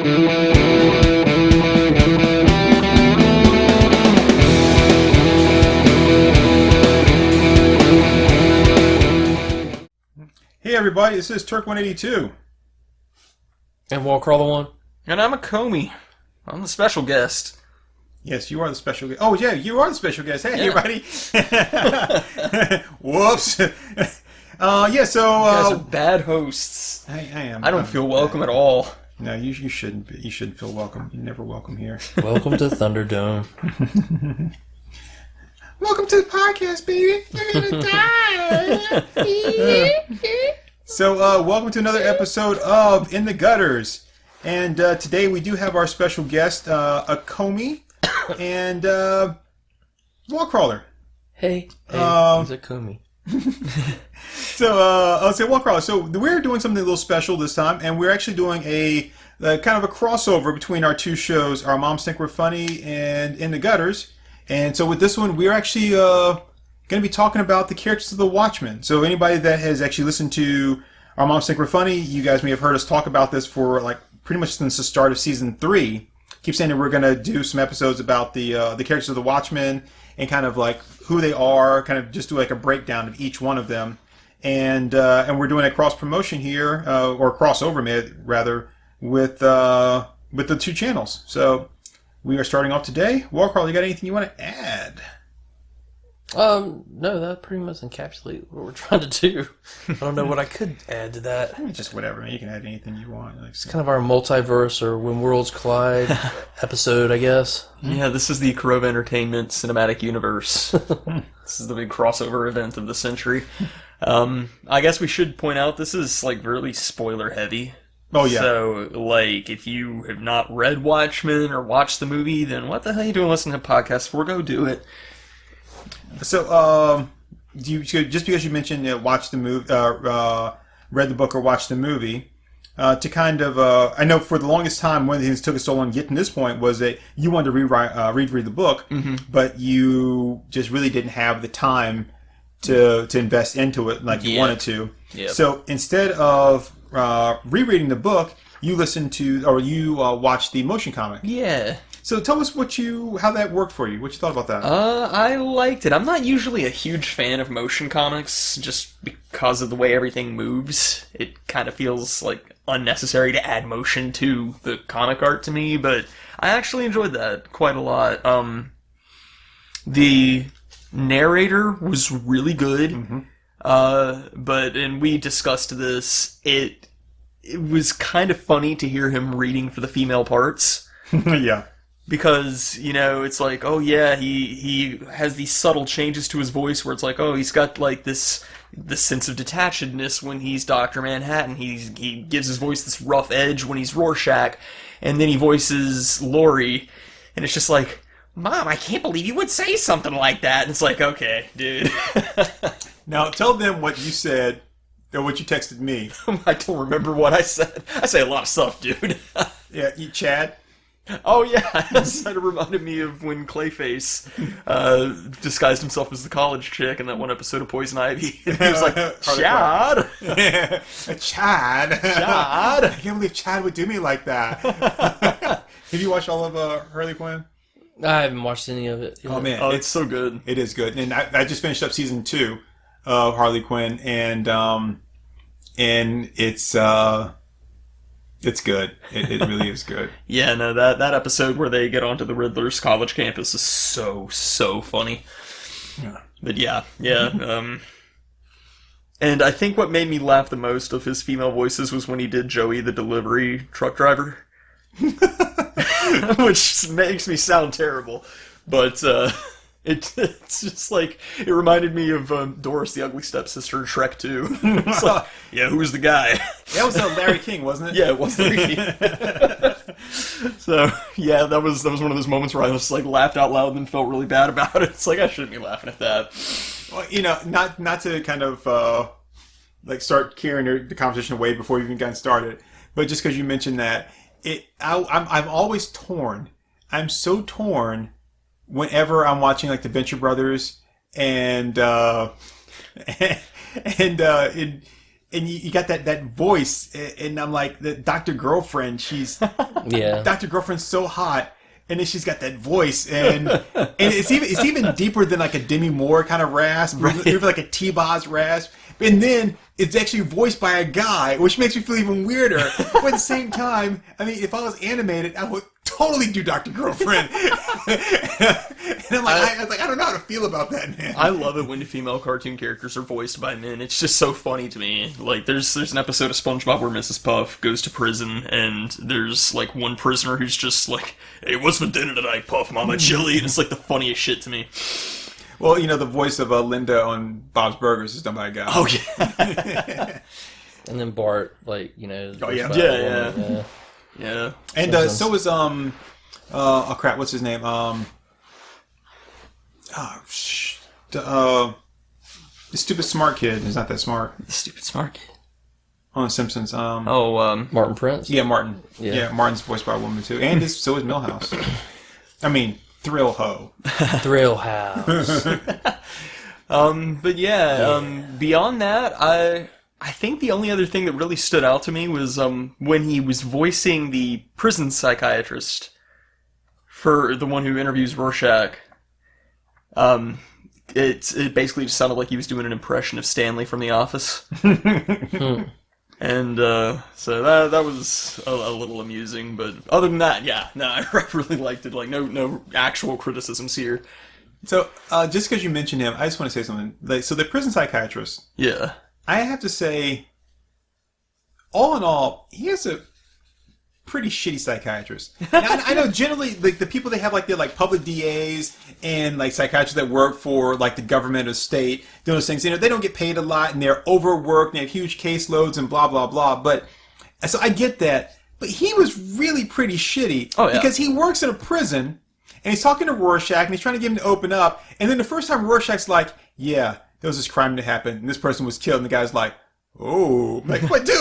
Hey everybody, this is Turk182. And Wallcrawler One. And I'm Acomi. I'm the special guest. Yes, you are the special guest. Oh yeah, you are the special guest. Hey everybody. Whoops. So... you guys are bad hosts. I am. I don't feel welcome at all. No, you shouldn't be. You shouldn't feel welcome. You're never welcome here. Welcome to Thunderdome. Welcome to the podcast, baby. You're gonna die. So, welcome to another episode of In the Gutters. And today we do have our special guest, Acomi and Wallcrawler. Hey, he's Acomi. So, I'll say Wallcrawler. So, we're doing something a little special this time, and we're actually doing a kind of a crossover between our two shows, Our Moms Think We're Funny and In the Gutters. And so with this one, we're actually going to be talking about the characters of the Watchmen. So anybody that has actually listened to Our Moms Think We're Funny, you guys may have heard us talk about this for like pretty much since the start of season 3. Keep saying that we're going to do some episodes about the characters of the Watchmen and kind of like who they are, kind of just do like a breakdown of each one of them. And we're doing a cross promotion here, or crossover rather, with the two channels. So we are starting off today. Wallcrawler, you got anything you want to add? No, that pretty much encapsulates what we're trying to do. I don't know what I could add to that. Just whatever, man. You can add anything you want. It's kind of our multiverse or When Worlds Collide episode, I guess. Yeah, this is the KorovaEntertainment cinematic universe. This is the big crossover event of the century. I guess we should point out this is like really spoiler heavy. Oh, yeah. So, like, if you have not read Watchmen or watched the movie, then what the hell are you doing listening to podcasts for? Go do it. So, just because you mentioned watch the movie, read the book or watched the movie, to kind of, I know for the longest time, one of the things that took us so long to get to this point was that you wanted to read the book, but you just really didn't have the time to invest into it like you wanted to. Yep. So, instead of rereading the book, you listened to, or you watched the motion comic. Yeah. So tell us how that worked for you. What you thought about that? I liked it. I'm not usually a huge fan of motion comics, just because of the way everything moves. It kind of feels like unnecessary to add motion to the comic art to me, but I actually enjoyed that quite a lot. The narrator was really good. And we discussed this, it was kind of funny to hear him reading for the female parts. Yeah. Because, it's like, oh yeah, he has these subtle changes to his voice where it's like, oh, he's got like this sense of detachedness when he's Dr. Manhattan. He gives his voice this rough edge when he's Rorschach, and then he voices Laurie, and it's just like, Mom, I can't believe you would say something like that. And it's like, okay, dude. Now, tell them what you said, or what you texted me. I don't remember what I said. I say a lot of stuff, dude. Yeah, Chad? Oh, yeah. It reminded me of when Clayface disguised himself as the college chick in that one episode of Poison Ivy. He was like, Chad! Chad! I can't believe Chad would do me like that. Have you watched all of Harley Quinn? I haven't watched any of it yet. Oh, man. Oh, it's so good. It is good. And I just finished up season 2 of Harley Quinn, and it's good. It really is good. Yeah, no, that episode where they get onto the Riddler's college campus is so funny. Yeah. But yeah. And I think what made me laugh the most of his female voices was when he did Joey the delivery truck driver. Which makes me sound terrible. But it's just like, it reminded me of Doris the Ugly Stepsister in Shrek 2. It's like, yeah, who's the guy? That was Larry King, wasn't it? Yeah, it was Larry King. So, yeah, that was one of those moments where I just like laughed out loud and then felt really bad about it. It's like, I shouldn't be laughing at that. Well, not to kind of like start carrying the conversation away before you even got started, but just because you mentioned that, I'm always torn. I'm so torn whenever I'm watching like the Venture Brothers and and you got that voice, and I'm like, the Dr. Girlfriend, she's Dr. Girlfriend's so hot, and then she's got that voice, and it's even deeper than like a Demi Moore kind of rasp, or even like a T-Boz rasp, and then it's actually voiced by a guy, which makes me feel even weirder. But at the same time, I mean, if I was animated, I would totally do Dr. Girlfriend. And I'm like, I don't know how to feel about that, man. I love it when the female cartoon characters are voiced by men. It's just so funny to me. Like, there's an episode of SpongeBob where Mrs. Puff goes to prison, and there's, like, one prisoner who's just like, hey, what's for dinner tonight, Puff, Mama Chili? And it's, like, the funniest shit to me. Well, you know, the voice of Linda on Bob's Burgers is done by a guy. Oh, yeah. And then Bart, like, you know... Oh, yeah. Yeah. And so was, oh, crap, what's his name? The stupid smart kid is not that smart. The stupid smart kid. On The Simpsons. Martin Prince? Yeah, Martin. Yeah, Martin's voiced by a woman, too. And so is Milhouse. I mean... Thrill Ho. Thrill House. But yeah, beyond that, I think the only other thing that really stood out to me was when he was voicing the prison psychiatrist for the one who interviews Rorschach. It basically just sounded like he was doing an impression of Stanley from The Office. And so that was a little amusing, but other than that, yeah, no, I really liked it. Like, no actual criticisms here. So, just because you mentioned him, I just want to say something. Like, so the prison psychiatrist, Yeah. I have to say, all in all, he is a pretty shitty psychiatrist. Now, I know generally, like, the people they have, like, they're like public DAs and like psychiatrists that work for like the government or state, doing those things. You know, they don't get paid a lot and they're overworked and they have huge caseloads and blah blah blah. But so I get that. But he was really pretty shitty because he works in a prison and he's talking to Rorschach and he's trying to get him to open up. And then the first time Rorschach's like, "Yeah, there was this crime that happened and this person was killed," and the guy's like, "Oh, like what, dude?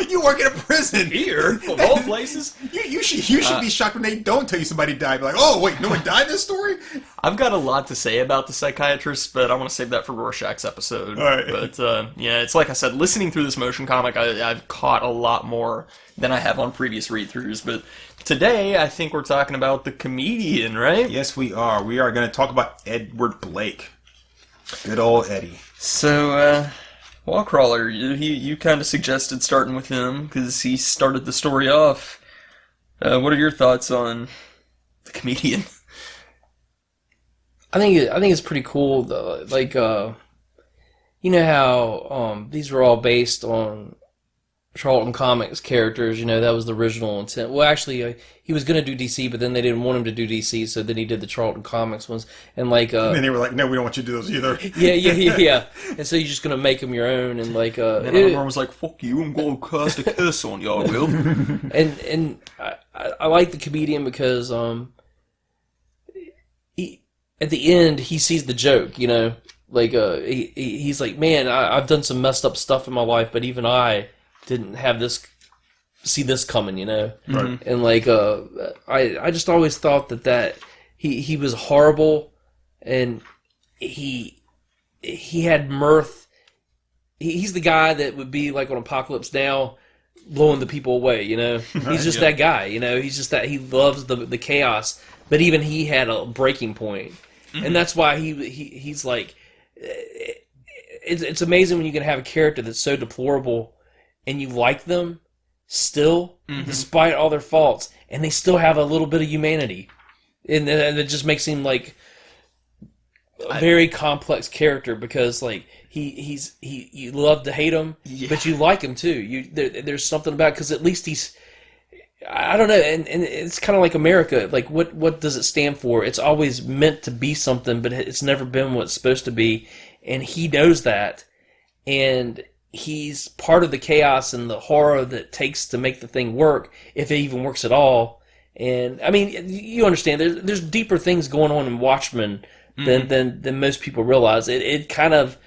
You work in a prison Here, of all places." You should be shocked when they don't tell you somebody died. Like, oh wait, no one died in this story. I've got a lot to say about the psychiatrist, but I want to save that for Rorschach's episode. All right. But yeah, it's like I said, listening through this motion comic, I've caught a lot more than I have on previous read-throughs. But today, I think we're talking about the comedian, right? Yes, we are. We are going to talk about Edward Blake. Good old Eddie. So, Wallcrawler, you kind of suggested starting with him because he started the story off. What are your thoughts on the comedian? I think it's pretty cool. Like, you know how these were all based on Charlton Comics characters. You know, that was the original intent. Well, actually, he was going to do DC, but then they didn't want him to do DC, so then he did the Charlton Comics ones. And like, and then they were like, "No, we don't want you to do those either." Yeah. And so you're just going to make them your own, and like, and everyone was like, "Fuck you! I'm going to cast a curse on y'all, Will." And I like the comedian because he, at the end, he sees the joke. You know, like he's like, "Man, I've done some messed up stuff in my life, but even I didn't have see this coming," you know? Right. And like, I just always thought that he was horrible and he had mirth. He's the guy that would be like on Apocalypse Now, blowing the people away, you know? He's just that guy, you know? He's just that, he loves the chaos, but even he had a breaking point. Mm-hmm. And that's why he's like, it's amazing when you can have a character that's so deplorable and you like them still, despite all their faults, and they still have a little bit of humanity. And it just makes him like a very complex character because like you love to hate him, but you like him too. There's something about, because at least he's, I don't know, and it's kind of like America. Like what does it stand for? It's always meant to be something, but it's never been what it's supposed to be, and he knows that, and he's part of the chaos and the horror that it takes to make the thing work, if it even works at all. And I mean, you understand, there's deeper things going on in Watchmen than most people realize. It kind of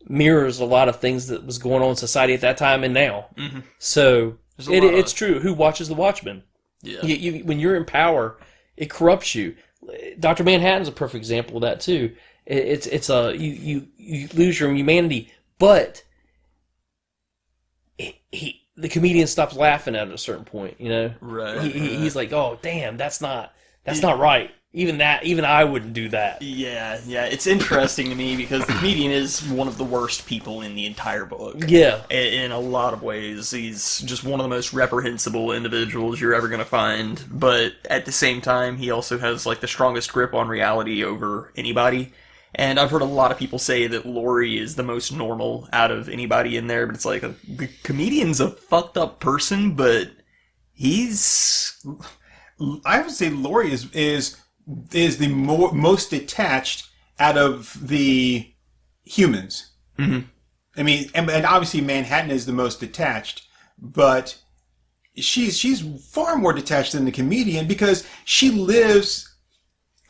mirrors a lot of things that was going on in society at that time and now. Mm-hmm. So it's true. Who watches the Watchmen? Yeah. When you're in power, it corrupts you. Dr. Manhattan's a perfect example of that too. You lose your humanity, but the comedian stops laughing at a certain point. You know, Right. He's like, oh damn, that's not right. Even I wouldn't do that. Yeah. It's interesting to me because the comedian is one of the worst people in the entire book. Yeah. In a lot of ways, he's just one of the most reprehensible individuals you're ever going to find. But at the same time, he also has like the strongest grip on reality over anybody. And I've heard a lot of people say that Laurie is the most normal out of anybody in there. But it's like the comedian's a fucked up person, but he's... I would say Laurie is the most detached out of the humans. Mm-hmm. I mean, and obviously Manhattan is the most detached, but she's far more detached than the comedian because she lives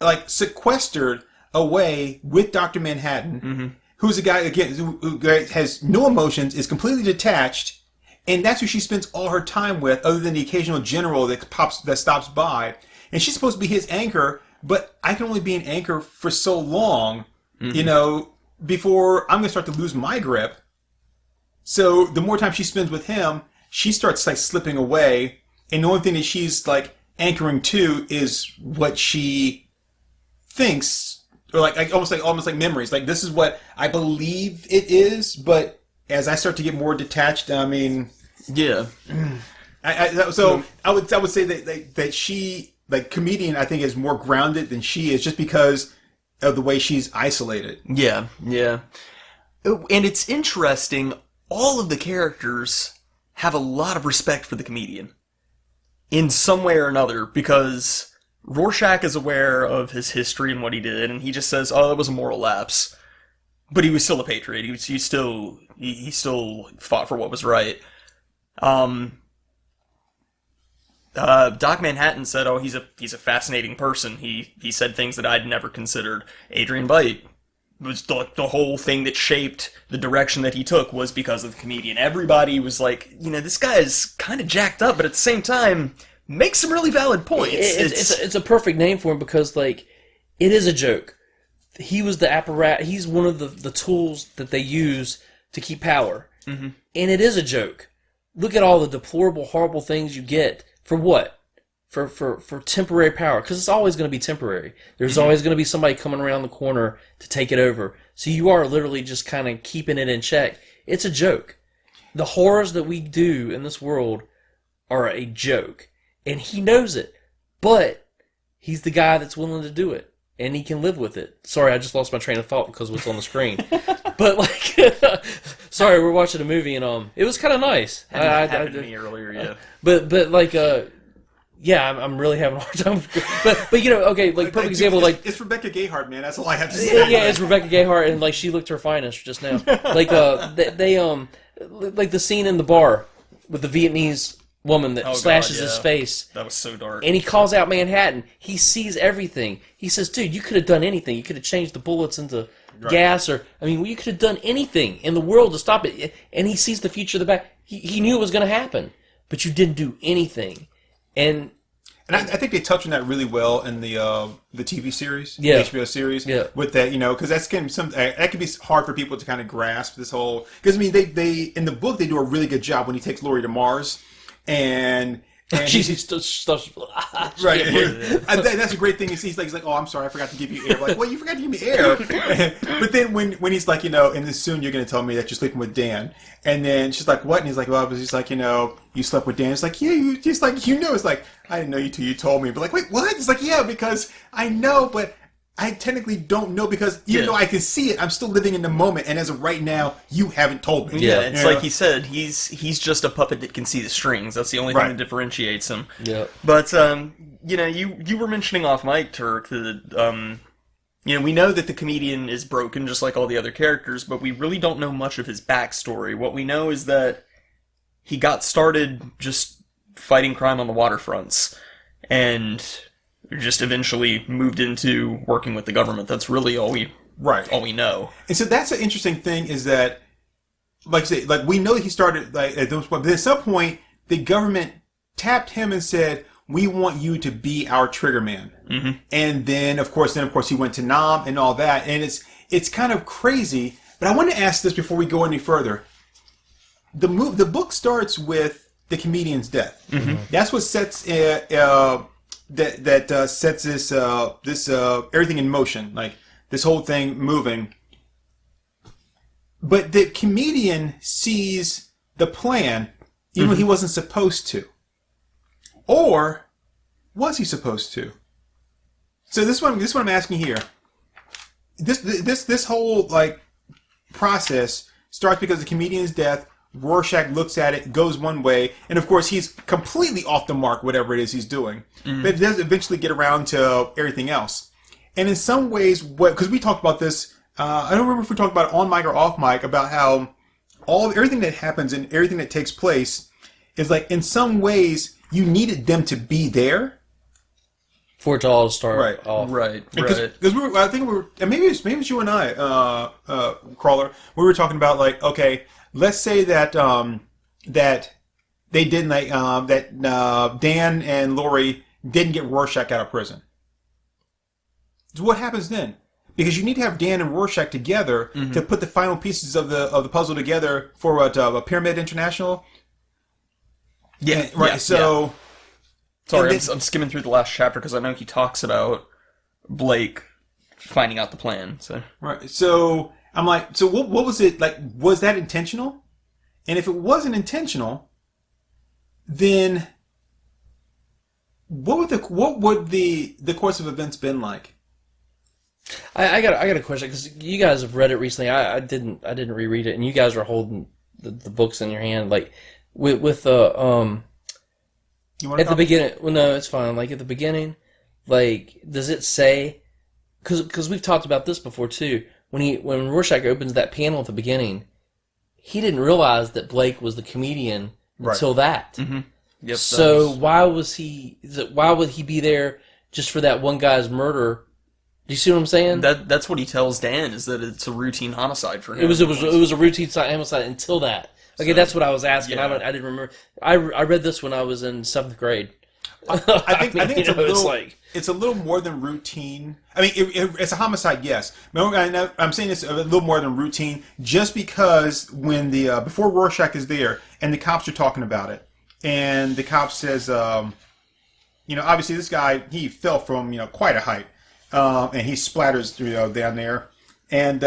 like sequestered away with Dr. Manhattan, who's a guy again who has no emotions, is completely detached, and that's who she spends all her time with, other than the occasional general that stops by. And she's supposed to be his anchor, but I can only be an anchor for so long, before I'm going to start to lose my grip. So the more time she spends with him, she starts like slipping away, and the only thing that she's like anchoring to is what she thinks, or like almost like memories. Like, this is what I believe it is, but as I start to get more detached, I mean, Yeah. I would say that she, like, comedian, I think, is more grounded than she is, just because of the way she's isolated. Yeah. And it's interesting, all of the characters have a lot of respect for the comedian. In some way or another, because Rorschach is aware of his history and what he did, and he just says, oh, that was a moral lapse. But he was still a patriot. He still fought for what was right. Doc Manhattan said, "Oh, he's a fascinating person. He said things that I'd never considered." Adrian Veidt was the whole thing that shaped the direction that he took was because of the comedian. Everybody was like, this guy is kind of jacked up, but at the same time makes some really valid points. It's a perfect name for him because like it is a joke. He was the apparatus. He's one of the tools that they use to keep power, and it is a joke. Look at all the deplorable, horrible things you get. For what? For temporary power. Because it's always going to be temporary. There's always going to be somebody coming around the corner to take it over. So you are literally just kind of keeping it in check. It's a joke. The horrors that we do in this world are a joke. And he knows it. But he's the guy that's willing to do it. And he can live with it. Sorry, I just lost my train of thought because of what's on the screen. But like, sorry, we're watching a movie and it was kind of nice. Happened to me earlier, yeah. But like yeah, I'm really having a hard time. But okay, like perfect example, like it's Rebecca Gayheart, man. That's all I have to say. Yeah, it's Rebecca Gayheart, and like she looked her finest just now. Like they like the scene in the bar with the Vietnamese woman that slashes his face. That was so dark. And he calls out Manhattan. He sees everything. He says, "Dude, you could have done anything. You could have changed the bullets into gas, or you could have done anything in the world to stop it." And he sees the future of the back. He knew it was going to happen, but you didn't do anything. And I think they touch on that really well in the TV series, the HBO series, with that, because that's kind of that can be hard for people to kind of grasp this whole. Because they in the book they do a really good job when he takes Laurie to Mars, and stuff. Right. That's a great thing. He's like, "Oh, I'm sorry, I forgot to give you air." Like, well, you forgot to give me air. But then when he's like, and then soon you're going to tell me that you're sleeping with Dan, and then she's like, "What?" And he's like, "Well," he's like, "You slept with Dan." It's like, "Yeah, you just like It's like, "I didn't know you till you told me." But like, wait, what? It's like, "Yeah, because I know, but I technically don't know because even though I can see it, I'm still living in the moment. And as of right now, you haven't told me." Yeah, it's like he said, he's just a puppet that can see the strings. That's the only thing that differentiates him. Yeah. But you were mentioning off mic, Turk, that we know that the comedian is broken just like all the other characters, but we really don't know much of his backstory. What we know is that he got started just fighting crime on the waterfronts, and just eventually moved into working with the government. That's really all we know. And so that's an interesting thing is that, like I say, like we know he started like at those points, but at some point the government tapped him and said, "We want you to be our trigger man." Mm-hmm. And then of course he went to Nam and all that, and it's kind of crazy. But I want to ask this before we go any further. the book starts with the comedian's death. That's what sets sets this everything in motion, like this whole thing moving. But the comedian sees the plan, even though he wasn't supposed to. Or was he supposed to? So this one I'm asking here. This whole like process starts because of the comedian's death. Rorschach looks at it, goes one way, and of course he's completely off the mark, whatever it is he's doing. But it does eventually get around to everything else. And in some ways, because we talked about this, I don't remember if we talked about it on mic or off mic, about how everything that happens and everything that takes place is like, in some ways, you needed them to be there for it to all start off. Right. Because I think we were, and maybe it's you and I, Crawler. We were talking about like, okay, let's say that that they didn't like that Dan and Laurie didn't get Rorschach out of prison. So what happens then? Because you need to have Dan and Rorschach together to put the final pieces of the puzzle together for a Pyramid International. Yeah, and, right. Yeah, so. Yeah. Sorry, I'm skimming through the last chapter because I know he talks about Blake finding out the plan. So right. So I'm like, so what was it like? Was that intentional? And if it wasn't intentional, then what would the course of events been like? I got a question, because you guys have read it recently. I didn't reread it, and you guys are holding the books in your hand, like with the at the beginning. Well, no, it's fine. Like at the beginning, like does it say? Because we've talked about this before too. When Rorschach opens that panel at the beginning, he didn't realize that Blake was the comedian until that. Mm-hmm. Yep. So why would he be there just for that one guy's murder? Do you see what I'm saying? That's what he tells Dan, is that it's a routine homicide for him. It was a routine homicide until that. Okay, so, that's what I was asking. Yeah. I didn't remember. I read this when I was in 7th grade. I think it's a little more than routine. I mean, it's a homicide, yes. I'm saying it's a little more than routine, just because when before Rorschach is there and the cops are talking about it, and the cop says, obviously this guy, he fell from quite a height, and he splatters down there, and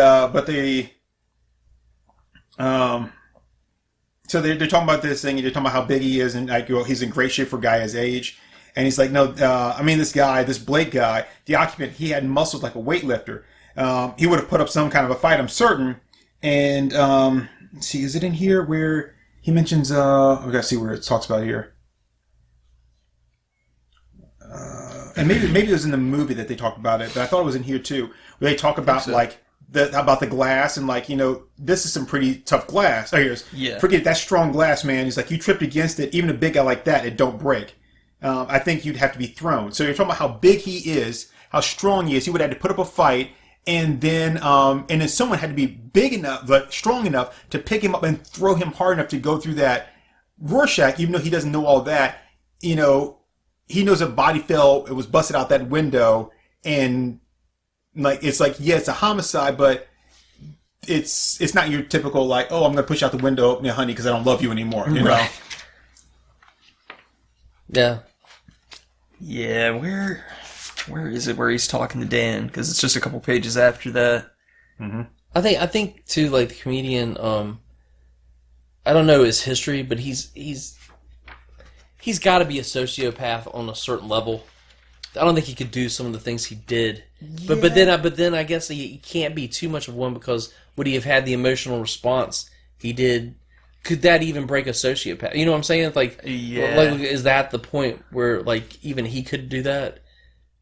so they're talking about this thing, and they're talking about how big he is, and like he's in great shape for a guy his age. And he's like, no, this Blake guy, the occupant, he had muscles like a weightlifter. He would have put up some kind of a fight, I'm certain. And let's see, is it in here where he mentions? We gotta see where it talks about here. And maybe it was in the movie that they talked about it, but I thought it was in here too, where they talk about about the glass, and this is some pretty tough glass. Oh, forget that strong glass, man. He's like, you tripped against it, even a big guy like that, it don't break. I think you'd have to be thrown. So you're talking about how big he is, how strong he is. He would have had to put up a fight, and then someone had to be big enough, but strong enough to pick him up and throw him hard enough to go through that. Rorschach, even though he doesn't know all that, he knows a body fell, it was busted out that window, and it's a homicide, but it's not your typical I'm gonna push out the window, honey, because I don't love you anymore. You know. Yeah. Yeah, where is it where he's talking to Dan? Because it's just a couple pages after that. Mm-hmm. I think too, like the comedian, I don't know his history, but he's got to be a sociopath on a certain level. I don't think he could do some of the things he did. Yeah. But then I guess he can't be too much of one, because would he have had the emotional response he did? Could that even break a sociopath? You know what I'm saying? Is that the point where even he could do that?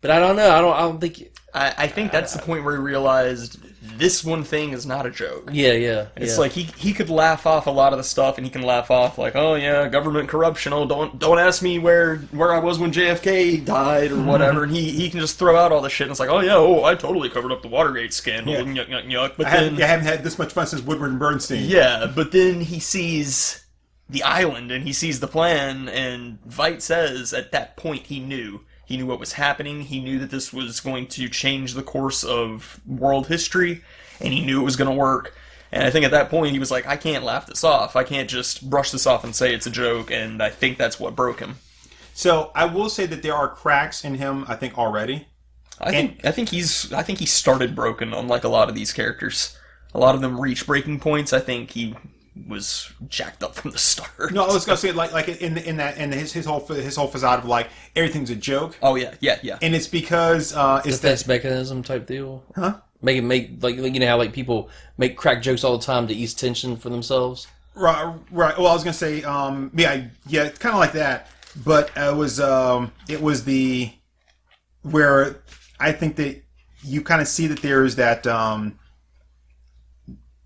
But I don't know. I don't think. I think that's the point where he realized this one thing is not a joke. Yeah. It's like he could laugh off a lot of the stuff, and he can laugh off oh yeah, government corruption. Oh, don't ask me where I was when JFK died or whatever. And he can just throw out all this shit. And it's like, oh yeah, I totally covered up the Watergate scandal. Yeah. Yuck, yuck, yuck. But I haven't had this much fun since Woodward and Bernstein. Yeah, but then he sees the island and he sees the plan, and Veidt says at that point he knew. He knew what was happening. He knew that this was going to change the course of world history, and he knew it was going to work. And I think at that point he was like, I can't laugh this off. I can't just brush this off and say it's a joke, and I think that's what broke him. So I will say that there are cracks in him, I think, already. I think he started broken on like a lot of these characters. A lot of them reach breaking points. I think he was jacked up from the start. No, I was gonna say like in his whole facade of like everything's a joke. Oh yeah. And it's because it's defense mechanism type deal. Huh? Make like you know how like people make crack jokes all the time to ease tension for themselves. Right. Well, I was gonna say yeah, kind of like that. But it was the where I think that you kind of see that there's that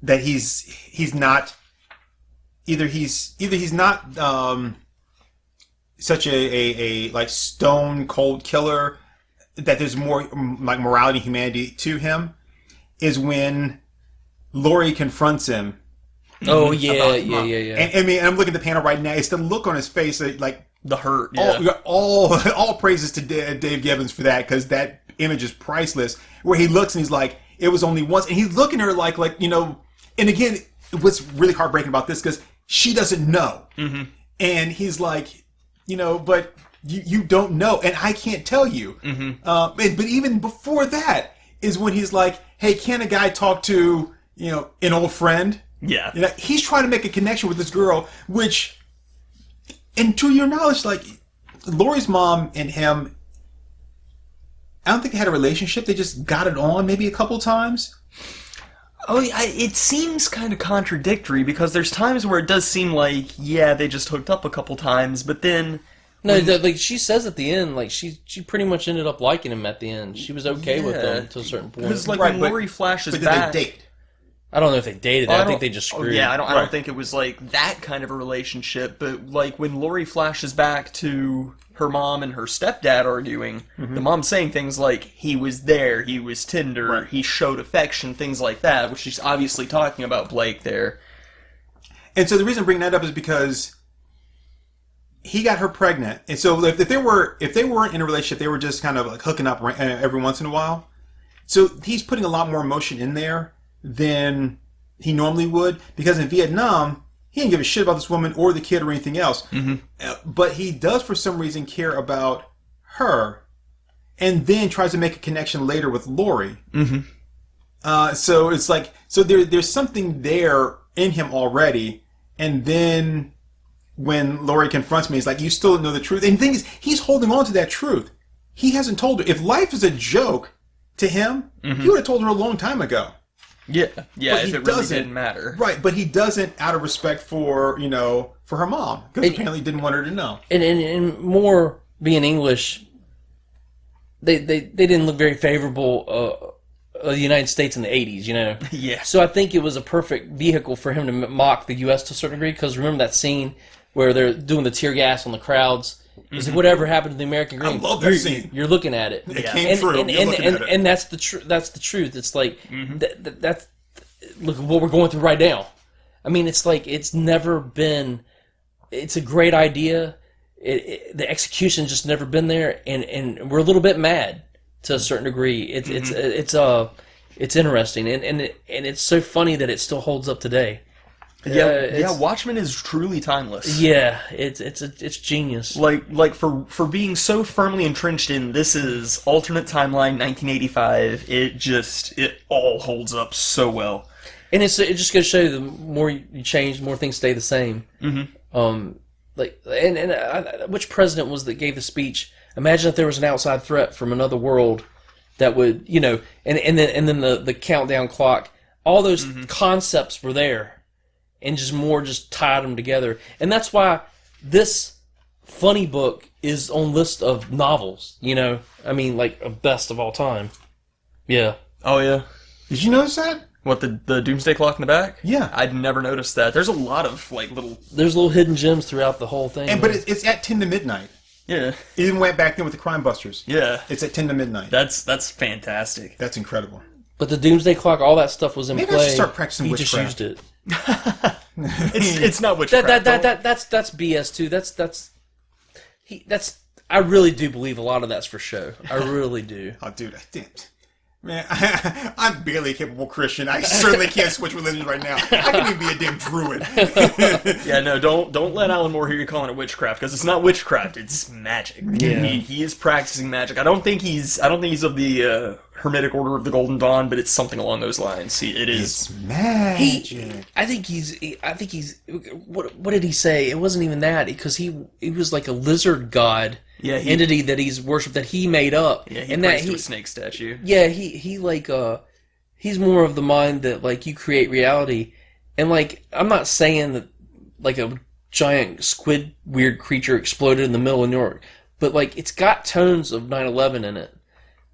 that he's not either he's not such a like stone cold killer, that there's more like morality, humanity to him, is when Laurie confronts him. Oh yeah. And I mean, I'm looking at the panel right now. It's the look on his face, like the hurt. Yeah. All praises to Dave Gibbons for that, because that image is priceless. Where he looks and he's like, "It was only once," and he's looking at her like you know. And again, what's really heartbreaking about this, because she doesn't know, and he's like, you know, but you don't know, and I can't tell you. But even before that is when he's like, "Hey, can a guy talk to an old friend?" Yeah. You know, he's trying to make a connection with this girl, which, and to your knowledge, like, Laurie's mom and him, I don't think they had a relationship. They just got it on maybe a couple times. Oh, yeah, it seems kind of contradictory, because there's times where it does seem like, yeah, they just hooked up a couple times, but then... No, like she says at the end, like she pretty much ended up liking him at the end. She was okay with him to a certain point. Because like when Laurie flashes but back... Did they date? I don't know if they dated. I think they just screwed. I don't think it was like that kind of a relationship. But like when Laurie flashes back to her mom and her stepdad arguing, the mom's saying things like, "He was there, he was tender, he showed affection," things like that, which she's obviously talking about Blake there. And so the reason I'm bringing that up is because he got her pregnant, and so if they weren't in a relationship, they were just kind of like hooking up every once in a while. So he's putting a lot more emotion in there than he normally would, because in Vietnam he didn't give a shit about this woman or the kid or anything else. But he does for some reason care about her, and then tries to make a connection later with Laurie. So it's like, so there's something there in him already, and then when Laurie confronts me, he's like, "You still don't know the truth." And the thing is, he's holding on to that truth. He hasn't told her. If life is a joke to him, he would have told her a long time ago. Yeah, But if it really didn't matter. Right, but he doesn't out of respect for, for her mom, because apparently he didn't want her to know. And more being English, they didn't look very favorable of the United States in the 80s, Yeah. So I think it was a perfect vehicle for him to mock the U.S. to a certain degree, because remember that scene where they're doing the tear gas on the crowds? It's like, whatever happened to the American dream? I love that scene. You're looking at it. It came true. You're looking at it. And that's the truth. It's like, that's look at what we're going through right now. I mean, it's like, it's never been, it's a great idea. The execution's just never been there, and we're a little bit mad to a certain degree. It's interesting, and it's so funny that it still holds up today. Watchmen is truly timeless. Yeah, it's genius. Like for being so firmly entrenched in, this is alternate timeline 1985. It all holds up so well. And it just goes to show you, the more you change, the more things stay the same. Which president was that gave the speech? Imagine if there was an outside threat from another world that would, and then the countdown clock. All those concepts were there. And just tied them together. And that's why this funny book is on list of novels, I mean, like, a best of all time. Yeah. Oh, yeah. Did you notice that? What, the Doomsday Clock in the back? Yeah. I'd never noticed that. There's a lot of, like, little... There's little hidden gems throughout the whole thing. But it's at 10 to midnight. Yeah. It even went back then with the Crime Busters. Yeah. It's at 10 to midnight. That's fantastic. That's incredible. But the Doomsday Clock, all that stuff was in Maybe play. I should start practicing witchcraft. He just used it. It's not witchcraft. That's BS too. I really do believe a lot of that's for show. I really do. Oh, dude, I did. Man, I'm barely a capable Christian. I certainly can't switch religions right now. I can't even be a damn druid. Yeah, no, don't let Alan Moore hear you calling it witchcraft, because it's not witchcraft, it's magic. Yeah. He is practicing magic. I don't think he's of the Hermetic Order of the Golden Dawn, but it's something along those lines. It is. It's magic. I think he's. What did he say? It wasn't even that, because he was like a lizard god. Yeah, entity that he's worshipped, that he made up. Yeah, he and prays that to a snake statue. Yeah, he like he's more of the mind that like you create reality, and like I'm not saying that like a giant squid weird creature exploded in the middle of New York, but like it's got tones of 9/11 in it,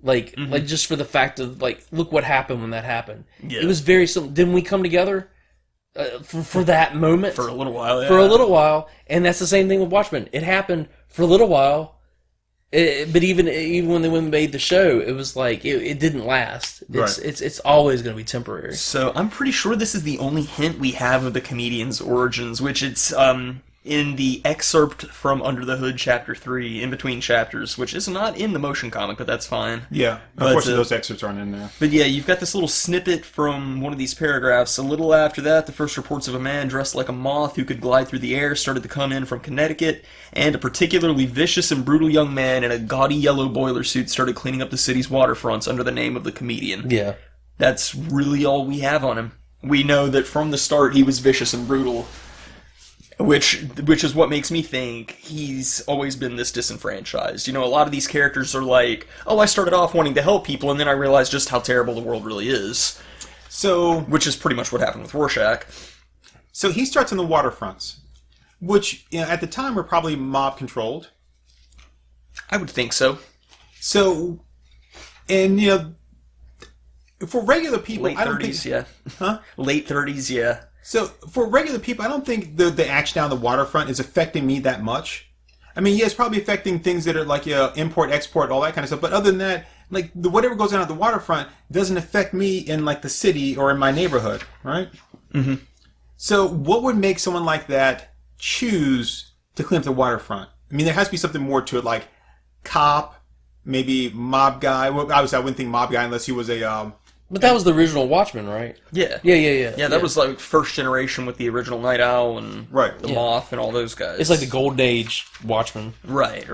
like just for the fact of like look what happened when that happened. Yeah. It was very simple. Didn't we come together for that moment for a little while? Yeah. For a little while, and that's the same thing with Watchmen. It happened for a little while. But even when they went and made the show, it was like it didn't last. It's always going to be temporary. So I'm pretty sure this is the only hint we have of the comedian's origins, which it's in the excerpt from Under the Hood Chapter 3, in between chapters, which is not in the motion comic, but that's fine. Yeah, unfortunately those excerpts aren't in there. But yeah, you've got this little snippet from one of these paragraphs. A little after that, the first reports of a man dressed like a moth who could glide through the air started to come in from Connecticut, and a particularly vicious and brutal young man in a gaudy yellow boiler suit started cleaning up the city's waterfronts under the name of the comedian. Yeah. That's really all we have on him. We know that from the start he was vicious and brutal, which is what makes me think he's always been this disenfranchised. You know, a lot of these characters are like, oh, I started off wanting to help people, and then I realized just how terrible the world really is. So, which is pretty much what happened with Rorschach. So he starts on the waterfronts, which at the time were probably mob-controlled. I would think so. So, and for regular people, late I don't 30s, think, yeah. Huh? Late 30s, yeah. So, for regular people, I don't think the action down the waterfront is affecting me that much. I mean, yeah, it's probably affecting things that are like import, export, all that kind of stuff. But other than that, like whatever goes on at the waterfront doesn't affect me in like the city or in my neighborhood, right? Mm-hmm. So, what would make someone like that choose to clean up the waterfront? I mean, there has to be something more to it, like cop, maybe mob guy. Well, obviously, I wouldn't think mob guy unless he was a. But that was the original Watchmen, right? Yeah. Yeah, that was like first generation with the original Nite Owl and the Moth and all those guys. It's like the Golden Age Watchmen. Right.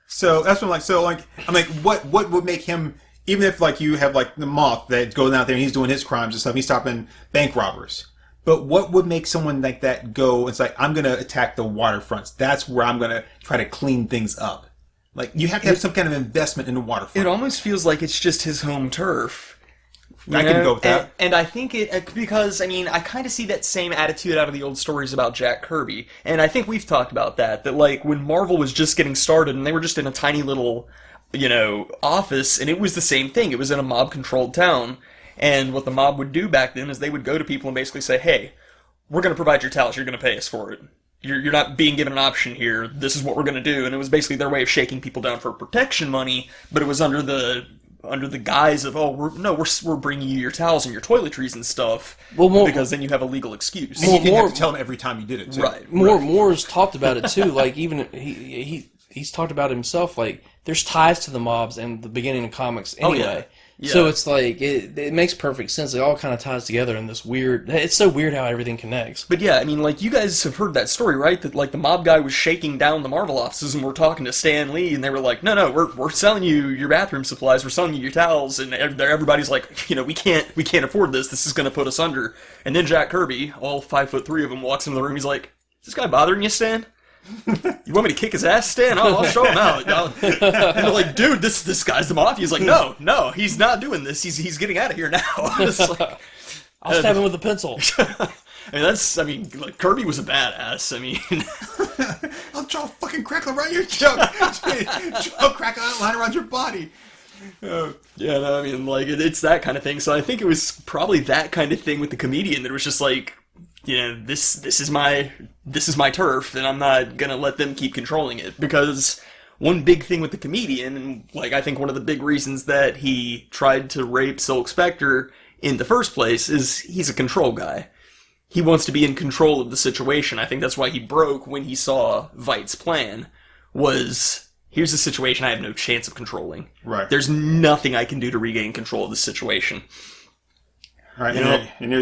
So that's what I'm like, what would make him, even if like you have like the Moth that goes out there and he's doing his crimes and stuff, he's stopping bank robbers. But what would make someone like that go, it's like, I'm going to attack the waterfronts. That's where I'm going to try to clean things up. Like, you have to have some kind of investment in the waterfront. It almost feels like it's just his home turf. I can go with that. And I think because, I mean, I kind of see that same attitude out of the old stories about Jack Kirby. And I think we've talked about that like, when Marvel was just getting started and they were just in a tiny little, office, and it was the same thing. It was in a mob-controlled town. And what the mob would do back then is they would go to people and basically say, hey, we're going to provide your towels, you're going to pay us for it. You're not being given an option here, this is what we're going to do. And it was basically their way of shaking people down for protection money, but it was under the guise of, we're bringing you your towels and your toiletries and stuff, because then you have a legal excuse. And you didn't have to tell them every time you did it, too. Right. Moore's talked about it, too. Like, even he's talked about it himself. Like, there's ties to the mobs in the beginning of comics anyway. Yeah. So it's like, it makes perfect sense. It all kind of ties together in this weird... It's so weird how everything connects. But yeah, I mean, like, you guys have heard that story, right? That, like, the mob guy was shaking down the Marvel offices and we're talking to Stan Lee, and they were like, no, we're selling you your bathroom supplies, we're selling you your towels, and everybody's like, we can't afford this is going to put us under. And then Jack Kirby, all 5'3" of him, walks into the room, he's like, is this guy bothering you, Stan? You want me to kick his ass, Stan? I'll show him out. And they're like, dude, this guy's the mafia. He's like, no, he's not doing this. He's getting out of here now. Like, I'll stab him with a pencil. Like, Kirby was a badass. I mean, I'll draw a fucking crack around your junk. Draw a crack line around your body. It's that kind of thing. So I think it was probably that kind of thing with the comedian that was just like, this is my turf, and I'm not gonna let them keep controlling it. Because one big thing with the comedian, and like I think one of the big reasons that he tried to rape Silk Spectre in the first place is he's a control guy. He wants to be in control of the situation. I think that's why he broke when he saw Veidt's plan. here's a situation I have no chance of controlling. Right. There's nothing I can do to regain control of this situation. Right. And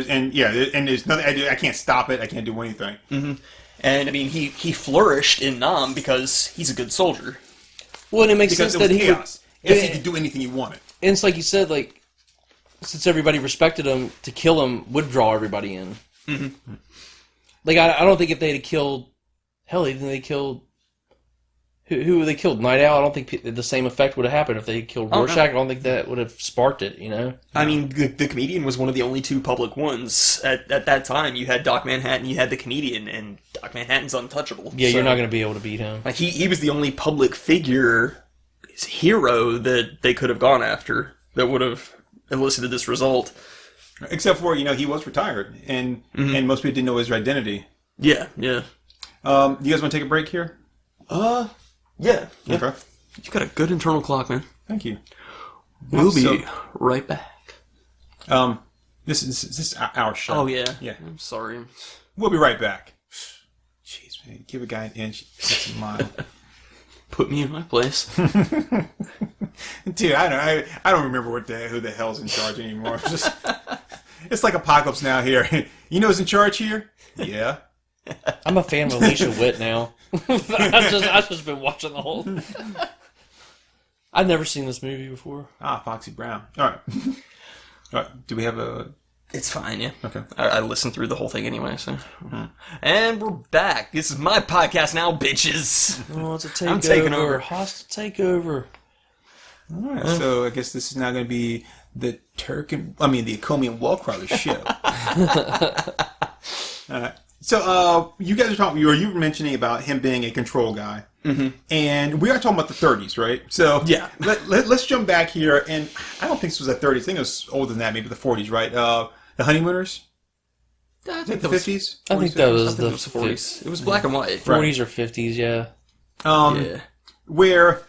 there's nothing I can't stop it. I can't do anything. Mm-hmm. And I mean, he flourished in Nam because he's a good soldier. Well, and it makes sense that he could do anything he wanted. And it's like you said, like, since everybody respected him, to kill him would draw everybody in. Mm-hmm. Like, I don't think if they had killed... Hell, even they killed... Who they killed? Nite Owl? I don't think the same effect would have happened if they had killed Rorschach. I don't think that would have sparked it, you know? I mean, the comedian was one of the only two public ones. At that time, you had Doc Manhattan, you had the comedian, and Doc Manhattan's untouchable. Yeah, so, you're not going to be able to beat him. Like, he was the only public figure, hero, that they could have gone after that would have elicited this result. Except for, he was retired, and most people didn't know his identity. Yeah. You guys want to take a break here? Yeah. Okay. You've got a good internal clock, man. Thank you. We'll be right back. This is our show. Oh, yeah. Yeah. I'm sorry. We'll be right back. Jeez, man. Give a guy an inch. That's a mile. Put me in my place. Dude, I don't remember who the hell's in charge anymore. It's like Apocalypse Now here. You know who's in charge here? Yeah. I'm a fan of Alicia Witt now. I've just been watching the whole... I've never seen this movie before. Foxy Brown. All right. Do we have a... It's fine, yeah. Okay. I listened through the whole thing anyway, so... Mm-hmm. And we're back. This is my podcast now, bitches. Oh, it's a takeover. I'm taking over. Hostile takeover. All right, so I guess this is now going to be the the Acomi and Wallcrawler show. All right. So, you guys are talking, you were mentioning about him being a control guy. Mm-hmm. And we are talking about the 30s, right? So, yeah. Let's jump back here. And I don't think this was the 30s. I think it was older than that, maybe the 40s, right? The Honeymooners? I think the 50s? I think that was the 40s. It was black and white. 40s or 50s, yeah. Yeah. Where,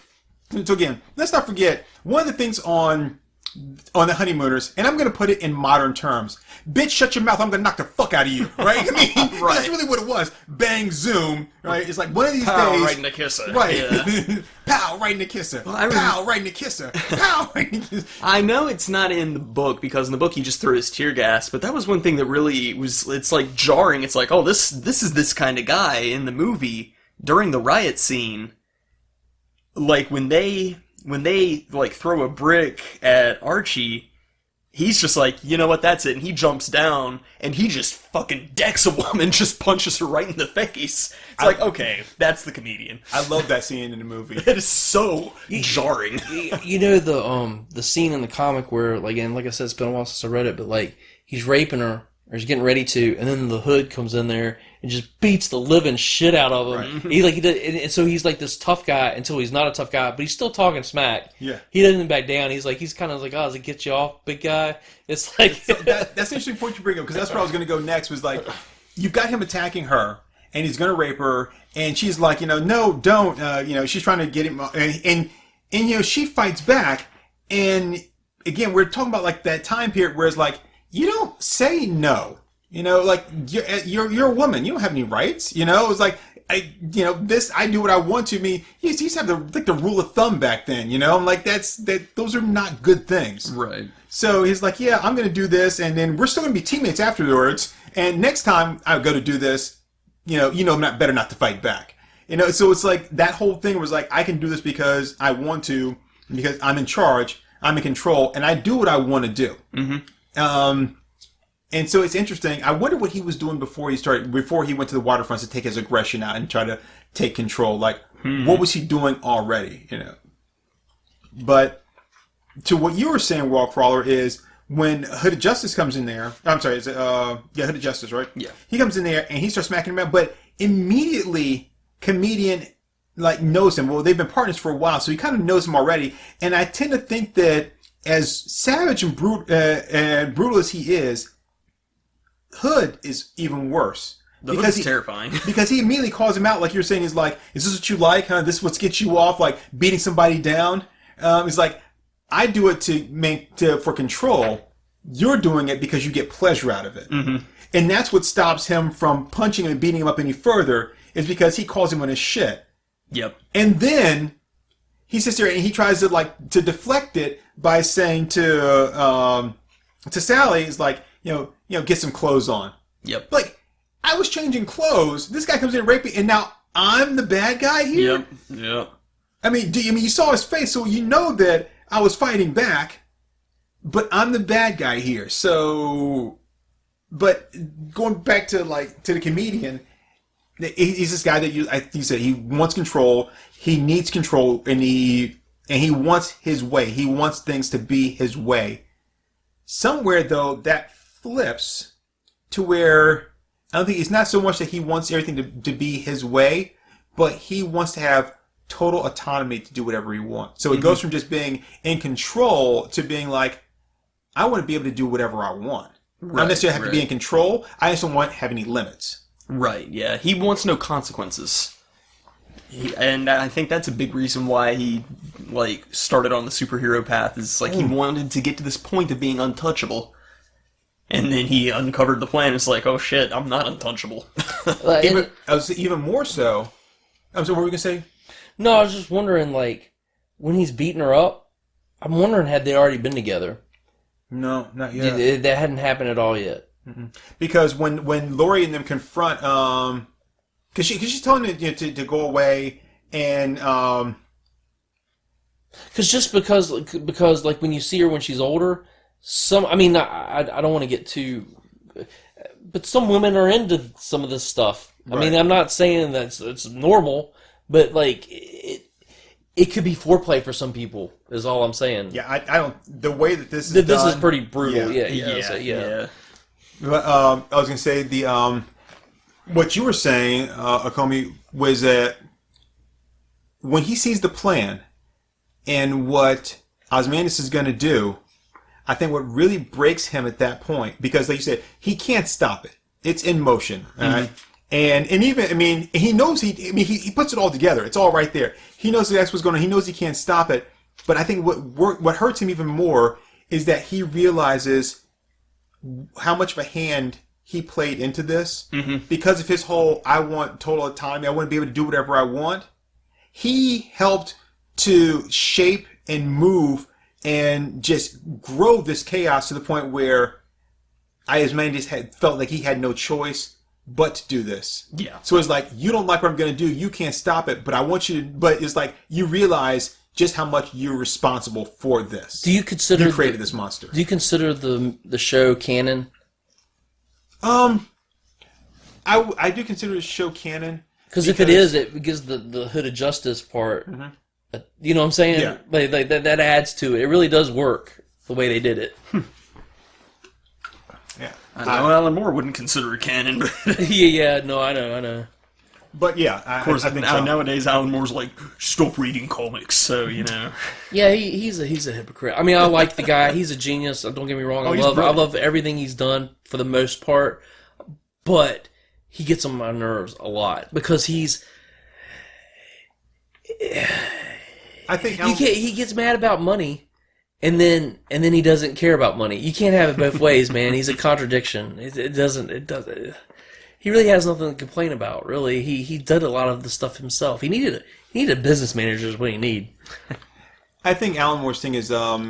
so again, let's not forget, one of the things on the Honeymooners, and I'm going to put it in modern terms. Bitch, shut your mouth. I'm going to knock the fuck out of you. Right? I mean, right. That's really what it was. Bang, zoom. Right? It's like one of these Pow, days. right in the kisser. Right. Yeah. Pow, right in the kisser. Well, pow, right in the kisser. Pow, right in the kisser. I know it's not in the book, because in the book he just threw his tear gas, but that was one thing that really was, it's like jarring. It's like, oh, this is this kind of guy in the movie during the riot scene. Like, when they like throw a brick at Archie, he's just like, you know what, that's it, and he jumps down and he just fucking decks a woman, just punches her right in the face. It's like, okay, that's the comedian. I love that scene in the movie. It is so jarring. You know the scene in the comic where, like I said, it's been a while since I read it, but like he's raping her, or he's getting ready to, and then the Hood comes in there and just beats the living shit out of him. Right. He did, and so he's like this tough guy until he's not a tough guy, but he's still talking smack. Yeah, he doesn't back down. He's kind of like, oh, does it get you off, big guy? It's like so that's an interesting point you bring up, because that's where I was going to go next. Was like, you've got him attacking her, and he's going to rape her, and she's like, no, don't. She's trying to get him, and she fights back, and again, we're talking about like that time period where it's like, you don't say no. Like you're a woman. You don't have any rights. It's like I do what I want to. I mean, you used to have the rule of thumb back then. I'm like those are not good things. Right. So he's like, yeah, I'm going to do this, and then we're still going to be teammates afterwards. And next time I go to do this, I'm better not to fight back. So it's like that whole thing was like, I can do this because I want to, because I'm in charge, I'm in control, and I do what I want to do. Mm-hmm. And so it's interesting. I wonder what he was doing before he went to the waterfronts to take his aggression out and try to take control. Like, what was he doing already? But to what you were saying, Wallcrawler, is when Hood of Justice comes in there. I'm sorry, is it, Hood of Justice, right? Yeah. He comes in there and he starts smacking him around, but immediately, comedian knows him. Well, they've been partners for a while, so he kind of knows him already. And I tend to think that as savage and brutal as he is, Hood is even worse. The Hood is terrifying. Because he immediately calls him out, like you're saying, is like, is this what you like, huh? This is what gets you off, like beating somebody down? He's like, I do it for control. You're doing it because you get pleasure out of it. Mm-hmm. And that's what stops him from punching him and beating him up any further, is because he calls him on his shit. Yep. And then he sits there and he tries to deflect it by saying to Sally, is like, get some clothes on. Yep. Like, I was changing clothes. This guy comes in and rapes me, and now I'm the bad guy here? Yep. I mean, you saw his face, so you know that I was fighting back, but I'm the bad guy here. So, but going back to the comedian, he's this guy that you said he wants control, he needs control, and he wants his way. He wants things to be his way. Somewhere though, that flips to where I don't think it's not so much that he wants everything to be his way, but he wants to have total autonomy to do whatever he wants. So it goes from just being in control to being like, I want to be able to do whatever I want. I don't necessarily have to be in control. I just don't want to have any limits. Right, yeah. He wants no consequences. And I think that's a big reason why he, started on the superhero path, is, he wanted to get to this point of being untouchable. And then he uncovered the plan. It's like, oh shit, I'm not untouchable. Even more so. I'm sorry, what were you going to say? No, I was just wondering, when he's beating her up, I'm wondering, had they already been together? No, not yet. That hadn't happened at all yet. Mm-hmm. Because when Laurie and them confront, because she's telling him to go away, and because when you see her when she's older, I don't want to get too, but some women are into some of this stuff. Right. I mean, I'm not saying that it's normal, but it could be foreplay for some people, is all I'm saying. Yeah, I don't. The way that this is this done, is pretty brutal. Yeah. But I was gonna say what you were saying, Acomi, was that when he sees the plan and what Ozymandias is going to do, I think what really breaks him at that point, because like you said, he can't stop it. It's in motion, right? And even, he knows he puts it all together. It's all right there. He knows that's what's going on. He knows he can't stop it. But I think what hurts him even more is that he realizes how much of a hand he played into this because of his whole, I want total autonomy. I want to be able to do whatever I want. He helped to shape and move and just grow this chaos to the point where Ozymandias felt like he had no choice but to do this. Yeah. So it's like, you don't like what I'm going to do. You can't stop it, but I want you to, but it's like, you realize just how much you're responsible for this. Do you consider you created this monster? Do you consider the show canon? I do consider the show canon. Because if it is, it gives the Hood of Justice part. You know what I'm saying? Yeah. That adds to it. It really does work the way they did it. Yeah. I know Alan Moore wouldn't consider it canon, but I know. But yeah, of course, I think so. Nowadays Alan Moore's like, stop reading comics, so Yeah, he's a hypocrite. I mean, I like the guy. He's a genius. Don't get me wrong. I love everything he's done for the most part, but he gets on my nerves a lot because I think he gets mad about money. And then he doesn't care about money. You can't have it both ways, man. He's a contradiction. It doesn't. He really has nothing to complain about. Really, he did a lot of the stuff himself. He needed a business manager is what he need. I think Alan Moore's thing is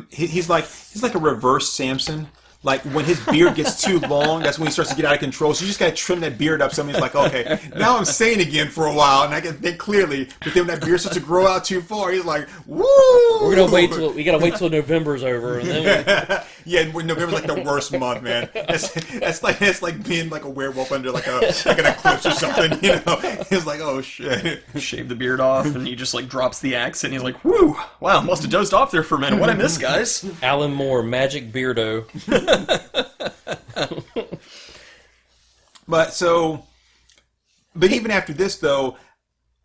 he's like a reverse Samson. Like, when his beard gets too long, that's when he starts to get out of control. So you just got to trim that beard up. Somebody's like, okay, now I'm sane again for a while, and I can think clearly. But then when that beard starts to grow out too far, he's like, woo! We gotta wait till November's over, and then yeah, November's like the worst month, man. That's like being like a werewolf under like an eclipse or something. It's like, oh shit. Shave the beard off, and he just like drops the axe, and he's like, woo! Wow, must have dozed off there for a minute. What I miss, guys? Alan Moore, Magic Beardo. But even after this, though,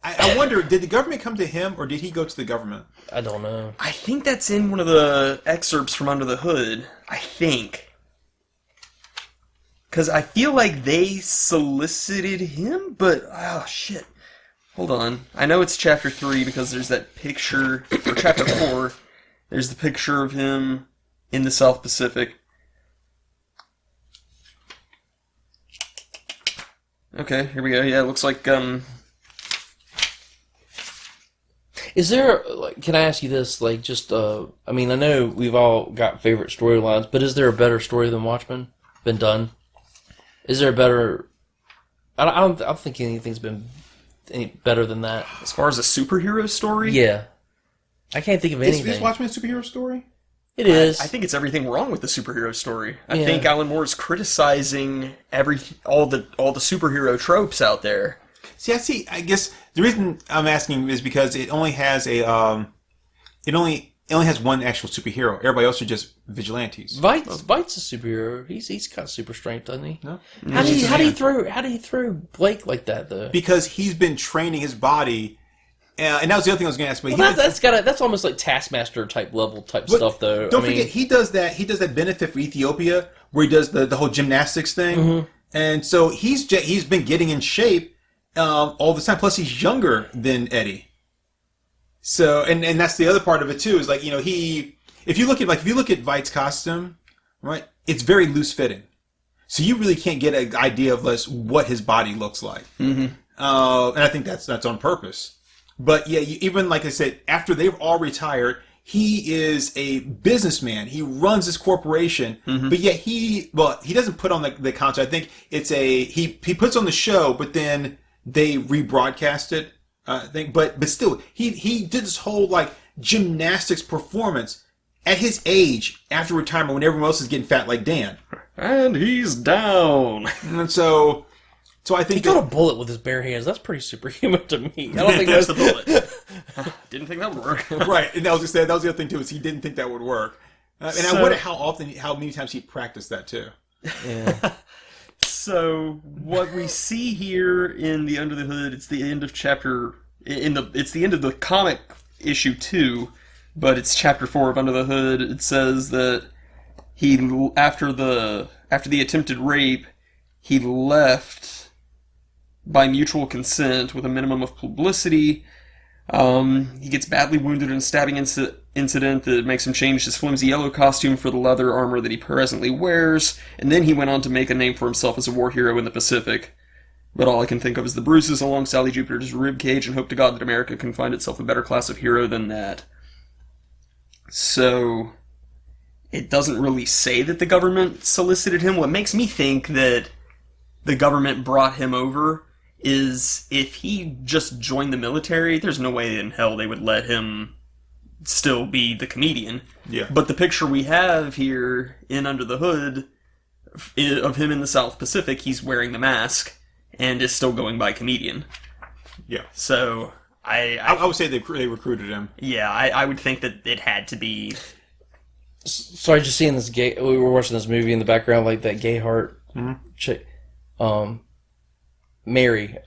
I wonder, did the government come to him, or did he go to the government? I don't know. I think that's in one of the excerpts from Under the Hood. I think. Because I feel like they solicited him, but, oh, shit. Hold on. I know it's Chapter 3 because there's that picture, or Chapter 4, there's the picture of him in the South Pacific. Okay, here we go. Yeah, it looks like, Is there, like, can I ask you this, like, just, I mean, I know we've all got favorite storylines, but is there a better story than Watchmen been done? Is there a better, I don't think anything's been any better than that. As far as a superhero story? Yeah. I can't think of anything. Is Watchmen a superhero story? It is. I think it's everything wrong with the superhero story. I Yeah. think Alan Moore is criticizing all the superhero tropes out there. See, I guess the reason I'm asking is because it only has it only has one actual superhero. Everybody else are just vigilantes. Vite's a superhero. He's got super strength, doesn't he? No? How do you throw Blake like that though? Because he's been training his body, and that was the other thing I was going to ask. But Well, that's almost like Taskmaster type stuff though. Don't forget, he does that benefit for Ethiopia where he does the whole gymnastics thing, Mm-hmm. and so he's been getting in shape all the time. Plus, he's younger than Eddie. So, and that's the other part of it too. Is like, if you look at Vite's costume, right? It's very loose fitting, so you really can't get an idea of what his body looks like. Mm-hmm. And I think that's on purpose. But yeah, even like I said, after they've all retired, he is a businessman. He runs this corporation, but yet he doesn't put on the concert. I think it's he puts on the show, but then they rebroadcast it. I think, but still, he did this whole like gymnastics performance at his age after retirement when everyone else is getting fat like Dan. And he's down. And so I think He got a bullet with his bare hands. That's pretty superhuman to me. I don't think that's the bullet. Didn't think that would work. right. And that was the other thing too, is he didn't think that would work. And I wonder how many times he practiced that too. Yeah. So what we see here in the Under the Hood, it's the end of it's the end of the comic issue 2, but it's chapter 4 of Under the Hood. It says that after the attempted rape, he left by mutual consent with a minimum of publicity. He gets badly wounded in a stabbing incident that makes him change his flimsy yellow costume for the leather armor that he presently wears, and then he went on to make a name for himself as a war hero in the Pacific. But all I can think of is the bruises along Sally Jupiter's ribcage, and hope to God that America can find itself a better class of hero than that. So, it doesn't really say that the government solicited him. What makes me think that the government brought him over is if he just joined the military, there's no way in hell they would let him still be the comedian. Yeah. But the picture we have here in Under the Hood of him in the South Pacific, he's wearing the mask and is still going by comedian. Yeah. So I would say they recruited him. Yeah, I would think that it had to be. Sorry, just seeing this gay. We were watching this movie in the background, like that gay heart chick, Mary,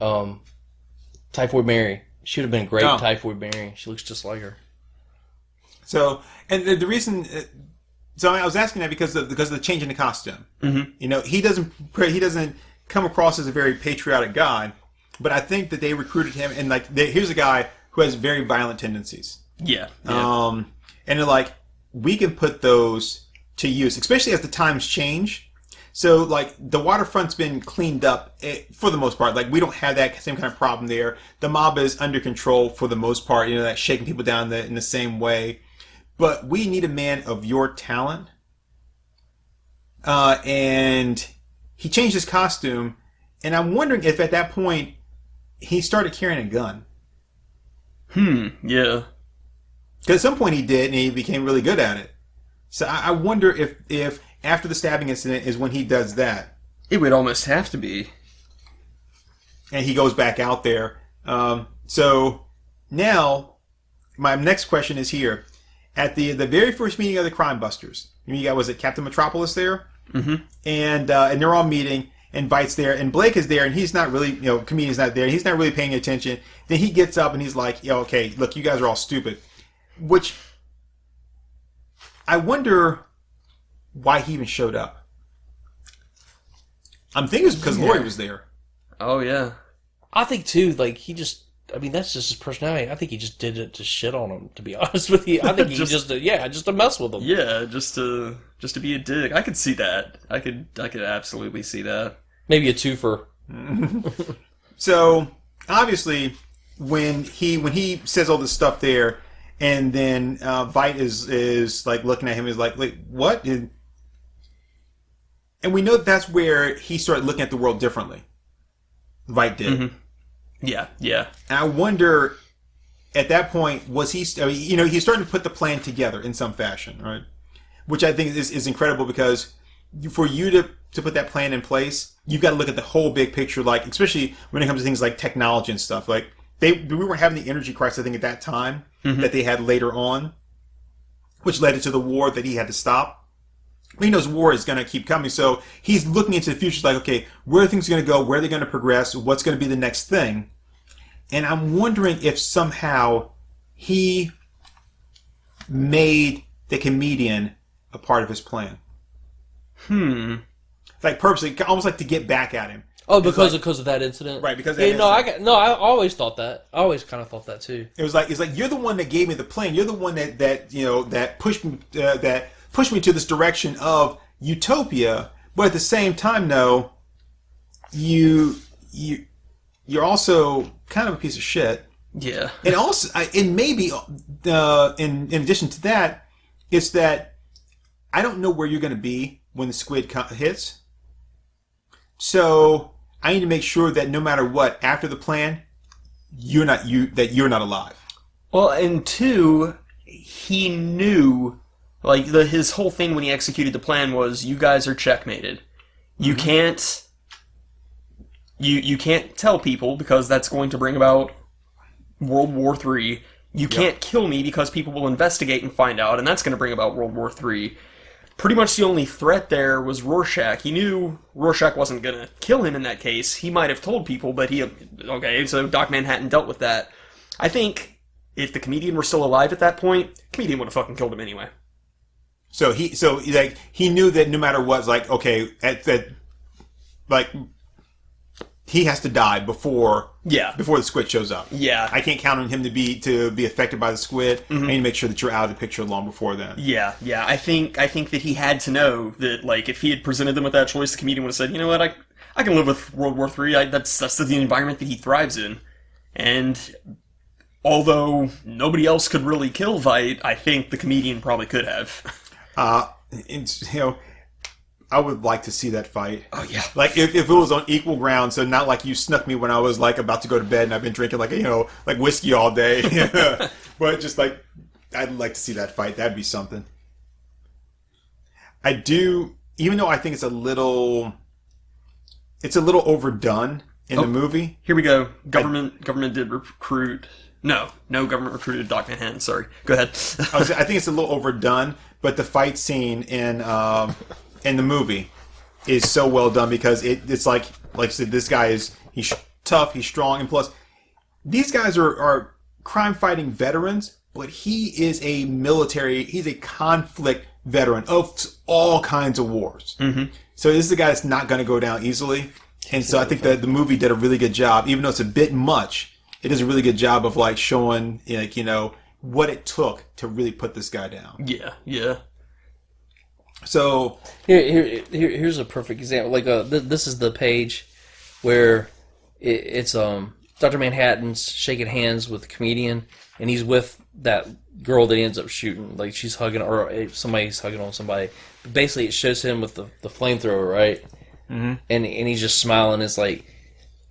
Typhoid Mary. She would have been great. Typhoid Mary. She looks just like her. So, and the reason, so I was asking that because of the change in the costume. Mm-hmm. He doesn't come across as a very patriotic guy, but I think that they recruited him, and here's a guy who has very violent tendencies. Yeah. And they're like, we can put those to use, especially as the times change. So, the waterfront's been cleaned up for the most part. We don't have that same kind of problem there. The mob is under control for the most part. That shaking people down in the same way. But we need a man of your talent. And he changed his costume. And I'm wondering if at that point he started carrying a gun. Yeah. Because at some point he did, and he became really good at it. So I wonder if after the stabbing incident is when he does that. It would almost have to be. And he goes back out there. So now, my next question is here. At the very first meeting of the Crime Busters, you got, was it Captain Metropolis there? Mm-hmm. And they're all meeting, and Vite's there, and Blake is there, and he's not really, comedian's not there. He's not really paying attention. Then he gets up, and he's like, okay, look, you guys are all stupid. Which, I wonder why he even showed up. I'm thinking it's because Laurie was there. Oh, yeah. I think, too, that's just his personality. I think he just did it to shit on him, to be honest with you. I think he just to mess with him. Yeah, just to be a dick. I could see that. I could absolutely see that. Maybe a twofer. So, obviously, when he says all this stuff there, and then Veidt is like looking at him, is like what? And we know that's where he started looking at the world differently. Veidt did. Mm-hmm. Yeah. And I wonder, at that point, was he? I mean, he's starting to put the plan together in some fashion, right? Which I think is incredible, because for you to put that plan in place, you've got to look at the whole big picture. Like, especially when it comes to things like technology and stuff. Like we weren't having the energy crisis, I think, at that time that they had later on, which led to the war that he had to stop. He knows war is going to keep coming, so he's looking into the future, like, okay, where are things going to go? Where are they going to progress? What's going to be the next thing? And I'm wondering if somehow he made the comedian a part of his plan. Like purposely, almost like to get back at him. Oh, because of that incident, right? Because I always thought that. I always kind of thought that too. It's like you're the one that gave me the plan. You're the one that pushed me to this direction of utopia. But at the same time, no, you're also kind of a piece of shit. Yeah. And also, and maybe in addition to that, it's that I don't know where you're going to be when the squid hits. So I need to make sure that no matter what, after the plan, you're not alive. Well, and two, he knew, like, his whole thing when he executed the plan was, you guys are checkmated. You can't you can't tell people, because that's going to bring about World War III. You can't kill me, because people will investigate and find out, and that's going to bring about World War III. Pretty much the only threat there was Rorschach. He knew Rorschach wasn't going to kill him in that case. He might have told people, but so Doc Manhattan dealt with that. I think if the comedian were still alive at that point, the comedian would have fucking killed him anyway. So he knew that no matter what, like, okay, he has to die before the squid shows up. Yeah. I can't count on him to be affected by the squid. I need to make sure that you're out of the picture long before then. Yeah. I think that he had to know that, like, if he had presented them with that choice, the comedian would have said, you know what, I can live with World War III. That's the environment that he thrives in. And although nobody else could really kill Veidt, I think the comedian probably could have. I would like to see that fight. Oh, yeah. Like, if it was on equal ground, so not like you snuck me when I was, like, about to go to bed and I've been drinking, like, like whiskey all day. But just, like, I'd like to see that fight. That'd be something. I do, even though I think it's a little overdone in the movie. Here we go. Government did recruit. No government recruited Doc Manhattan. Sorry. Go ahead. I think it's a little overdone, but the fight scene in the movie is so well done, because it's like I said, this guy he's tough, he's strong, and plus these guys are crime fighting veterans, but he's a conflict veteran of all kinds of wars. So this is a guy that's not going to go down easily, and so I think that the movie did a really good job, even though it's a bit much. It does a really good job of, like, showing, like, what it took to really put this guy down. Yeah. So here's a perfect example. Like, this is the page where it's Dr. Manhattan's shaking hands with the comedian, and he's with that girl that he ends up shooting. Like, she's hugging, or somebody's hugging on somebody. But basically, it shows him with the flamethrower, right? And he's just smiling. It's like,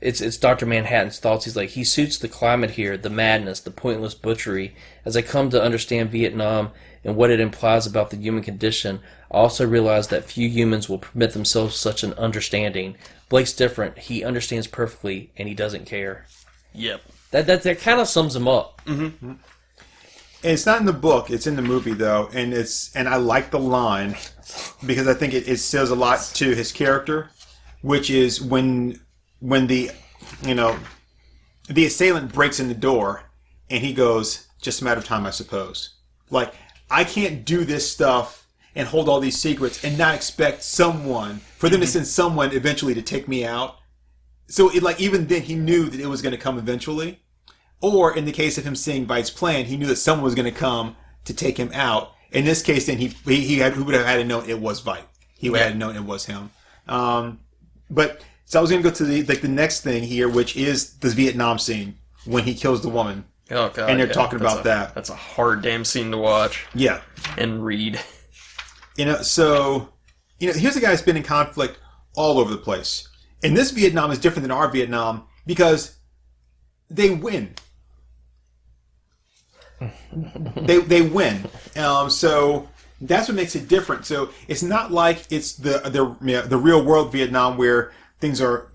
it's Dr. Manhattan's thoughts. He's like, he suits the climate here, the madness, the pointless butchery. As I come to understand Vietnam and what it implies about the human condition, I also realize that few humans will permit themselves such an understanding. Blake's different. He understands perfectly, and he doesn't care. Yep. That kind of sums him up. And it's not in the book; it's in the movie, though, and I like the line because I think it says a lot to his character, which is when the assailant breaks in the door, and he goes, "Just a matter of time, I suppose." Like, I can't do this stuff and hold all these secrets and not expect for them to send someone eventually to take me out. So, even then, he knew that it was going to come eventually. Or, in the case of him seeing Veidt's plan, he knew that someone was going to come to take him out. In this case, then, he would have had to know it was Veidt. He would have had to know it was him. So I was going to go to the next thing here, which is the Vietnam scene. when he kills the woman. Oh god! And they're talking about that. That's a hard damn scene to watch. Yeah, and read. So here's a guy who's been in conflict all over the place. And this Vietnam is different than our Vietnam because they win. they win. So that's what makes it different. So it's not like it's the real world Vietnam where things are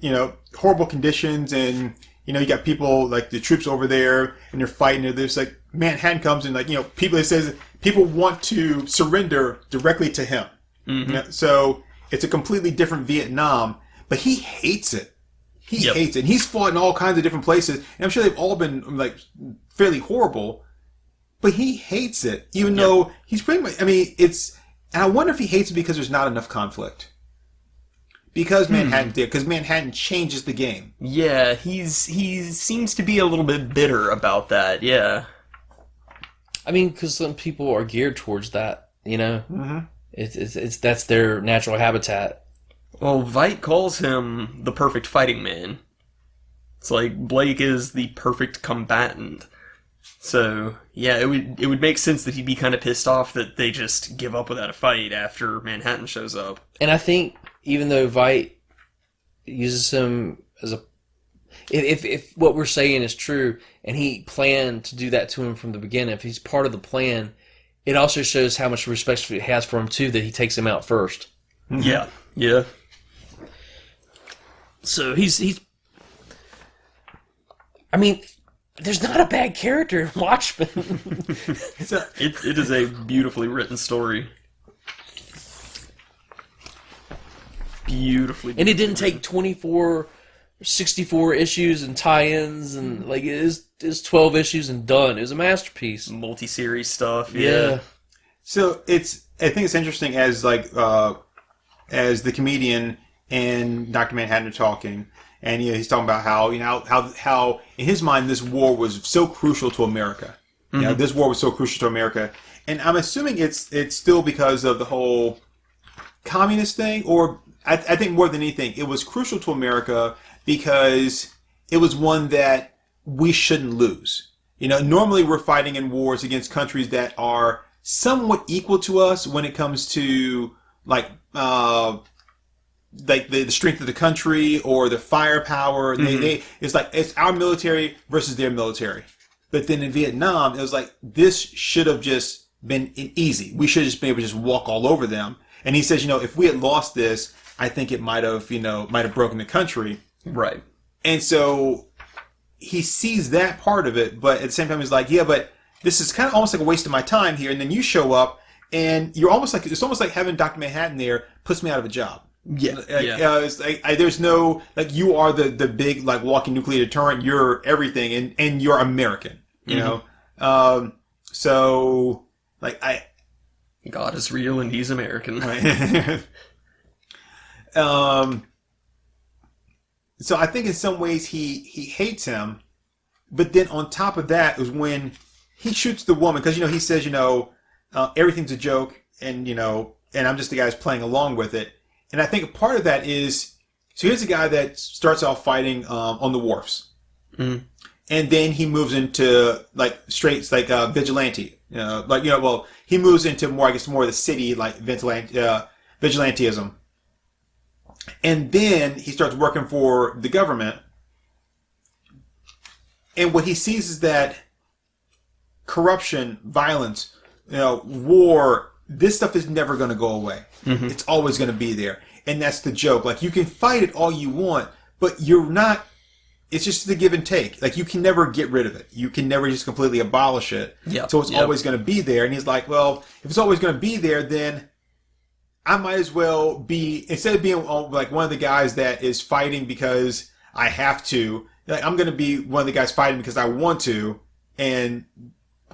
horrible conditions and you got people like the troops over there and they're fighting. And there's like Manhattan comes and people. It says people want to surrender directly to him. Mm-hmm. So it's a completely different Vietnam, but he hates it. He hates it. And he's fought in all kinds of different places, and I'm sure they've all been like fairly horrible. But he hates it, even though he's pretty much. I mean, it's. And I wonder if he hates it because there's not enough conflict. Because Manhattan did, because Manhattan changes the game. Yeah, he seems to be a little bit bitter about that. Yeah. I mean, because some people are geared towards that. Mm-hmm. It's that's their natural habitat. Well, Veidt calls him the perfect fighting man. It's like Blake is the perfect combatant. So yeah, it would make sense that he'd be kind of pissed off that they just give up without a fight after Manhattan shows up. And I think even though Veidt uses him as a, if what we're saying is true, and he planned to do that to him from the beginning, if he's part of the plan, it also shows how much respect he has for him too that he takes him out first. Yeah, yeah. So he's. I mean, there's not a bad character in Watchmen. It is a beautifully written story. Beautifully And it didn't take 64 issues and tie-ins and like it is 12 issues and done. It was a masterpiece. Multi-series stuff. Yeah. So I think it's interesting as the comedian and Dr. Manhattan are talking, and he's talking about how how in his mind this war was so crucial to America. Mm-hmm. This war was so crucial to America, and I'm assuming it's still because of the whole communist thing, or I think more than anything, it was crucial to America because it was one that we shouldn't lose. Normally we're fighting in wars against countries that are somewhat equal to us when it comes to like the strength of the country or the firepower. Mm-hmm. It's our military versus their military. But then in Vietnam, it was like this should have just been easy. We should have just been able to just walk all over them. And he says, if we had lost this, I think it might have broken the country. Right. And so he sees that part of it, but at the same time he's like, yeah, but this is kind of almost like a waste of my time here. And then you show up and you're almost like, it's almost like having Dr. Manhattan there puts me out of a job. Yeah. It's like, there's no, like, you are the big, like, walking nuclear deterrent. You're everything and you're American, you know? So like God is real and he's American. Right. So I think in some ways he hates him, but then on top of that is when he shoots the woman because he says everything's a joke and I'm just the guy who's playing along with it, and I think a part of that is so here's a guy that starts off fighting on the wharfs, and then he moves into like straight like vigilante, he moves into more of the city like vigilantism. And then he starts working for the government. And what he sees is that corruption, violence, war, this stuff is never going to go away. Mm-hmm. It's always going to be there. And that's the joke. Like, you can fight it all you want, but you're not, it's just the give and take. Like, you can never get rid of it. You can never just completely abolish it. Yep. So it's always going to be there. And he's like, well, if it's always going to be there, then I might as well be, instead of being like one of the guys that is fighting because I have to, like, I'm going to be one of the guys fighting because I want to, and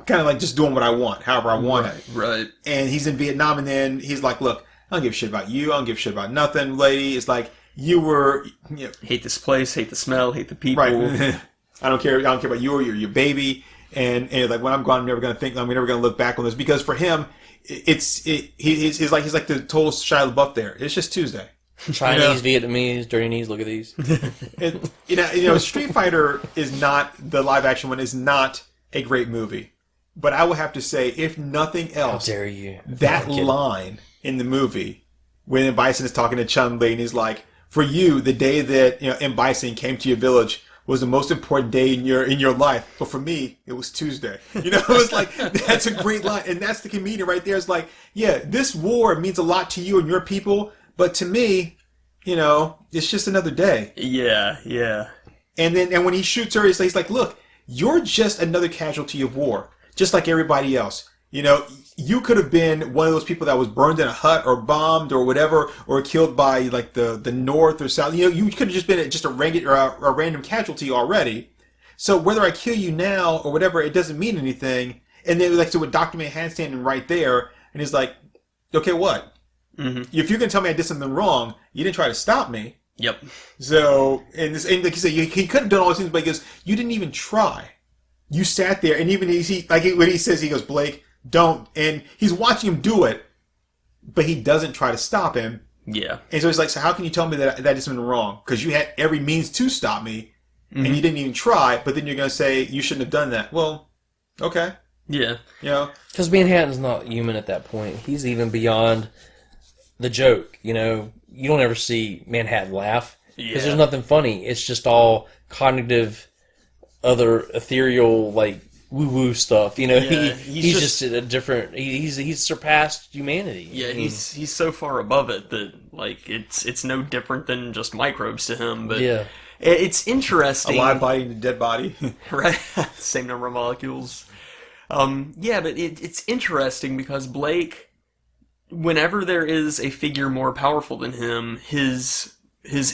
kind of like just doing what I want, however I want it. Right. And he's in Vietnam, and then he's like, look, I don't give a shit about you. I don't give a shit about nothing, lady. It's like, hate this place, hate the smell, hate the people. Right. I don't care about you or your baby. And like, when I'm gone, I'm never going to look back on this, because for him, he's like the total Shia LaBeouf there. It's just Tuesday. Chinese, Vietnamese, dirty knees. Look at these. Street Fighter is not, the live action one is not a great movie. But I will have to say, if nothing else, how dare you? That line in the movie when M. Bison is talking to Chun-Li and he's like, "For you, the day that M. Bison came to your village was the most important day in your life. But for me, it was Tuesday." It was like, that's a great line. And that's the comedian right there. It's like, yeah, this war means a lot to you and your people, but to me, it's just another day. Yeah, yeah. And when he shoots her, he's like, look, you're just another casualty of war, just like everybody else. You could have been one of those people that was burned in a hut or bombed or whatever, or killed by like the North or South. You could have just been just a random casualty already. So whether I kill you now or whatever, it doesn't mean anything. And then so with Dr. Manhattan standing right there, and he's like, okay, what? Mm-hmm. If you're going to tell me I did something wrong, you didn't try to stop me. Yep. So, and like you said, he could have done all these things, but he goes, you didn't even try. You sat there, and even when he says, he goes, Blake, don't. And he's watching him do it, but he doesn't try to stop him. Yeah. And so he's like, so how can you tell me that I did something wrong? Because you had every means to stop me, and you didn't even try, but then you're going to say you shouldn't have done that. Well, okay. Yeah. Because Manhattan's not human at that point. He's even beyond the joke, You don't ever see Manhattan laugh. Because there's nothing funny. It's just all cognitive, other ethereal, like, woo-woo stuff. He's just a different... He's surpassed humanity. Yeah, he's so far above it that, like, it's no different than just microbes to him. But yeah. It's interesting. A live body and a dead body. Right? Same number of molecules. Yeah, but it's interesting because Blake, whenever there is a figure more powerful than him, his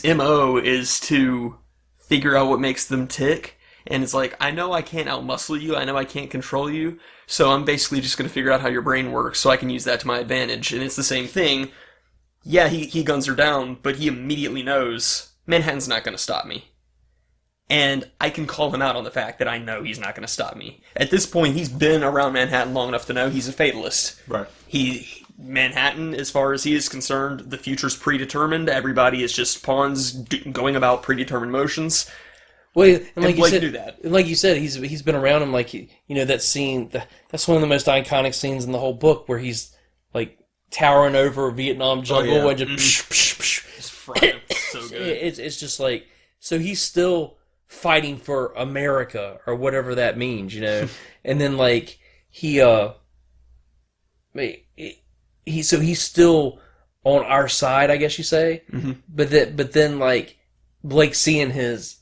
MO is to figure out what makes them tick. And it's like, I know I can't outmuscle you, I know I can't control you, so I'm basically just going to figure out how your brain works so I can use that to my advantage. And it's the same thing. Yeah, he guns her down, but he immediately knows Manhattan's not going to stop me. And I can call him out on the fact that I know he's not going to stop me. At this point, he's been around Manhattan long enough to know he's a fatalist. Right. Manhattan, as far as he is concerned, the future's predetermined. Everybody is just pawns going about predetermined motions. Well, and like you said, knew that. Like you said, he's been around him. Like that scene. That's one of the most iconic scenes in the whole book, where he's like towering over a Vietnam jungle and just frying him so good. It's just like, so he's still fighting for America or whatever that means, And then like he's still on our side, I guess you say. Mm-hmm. But then like Blake seeing his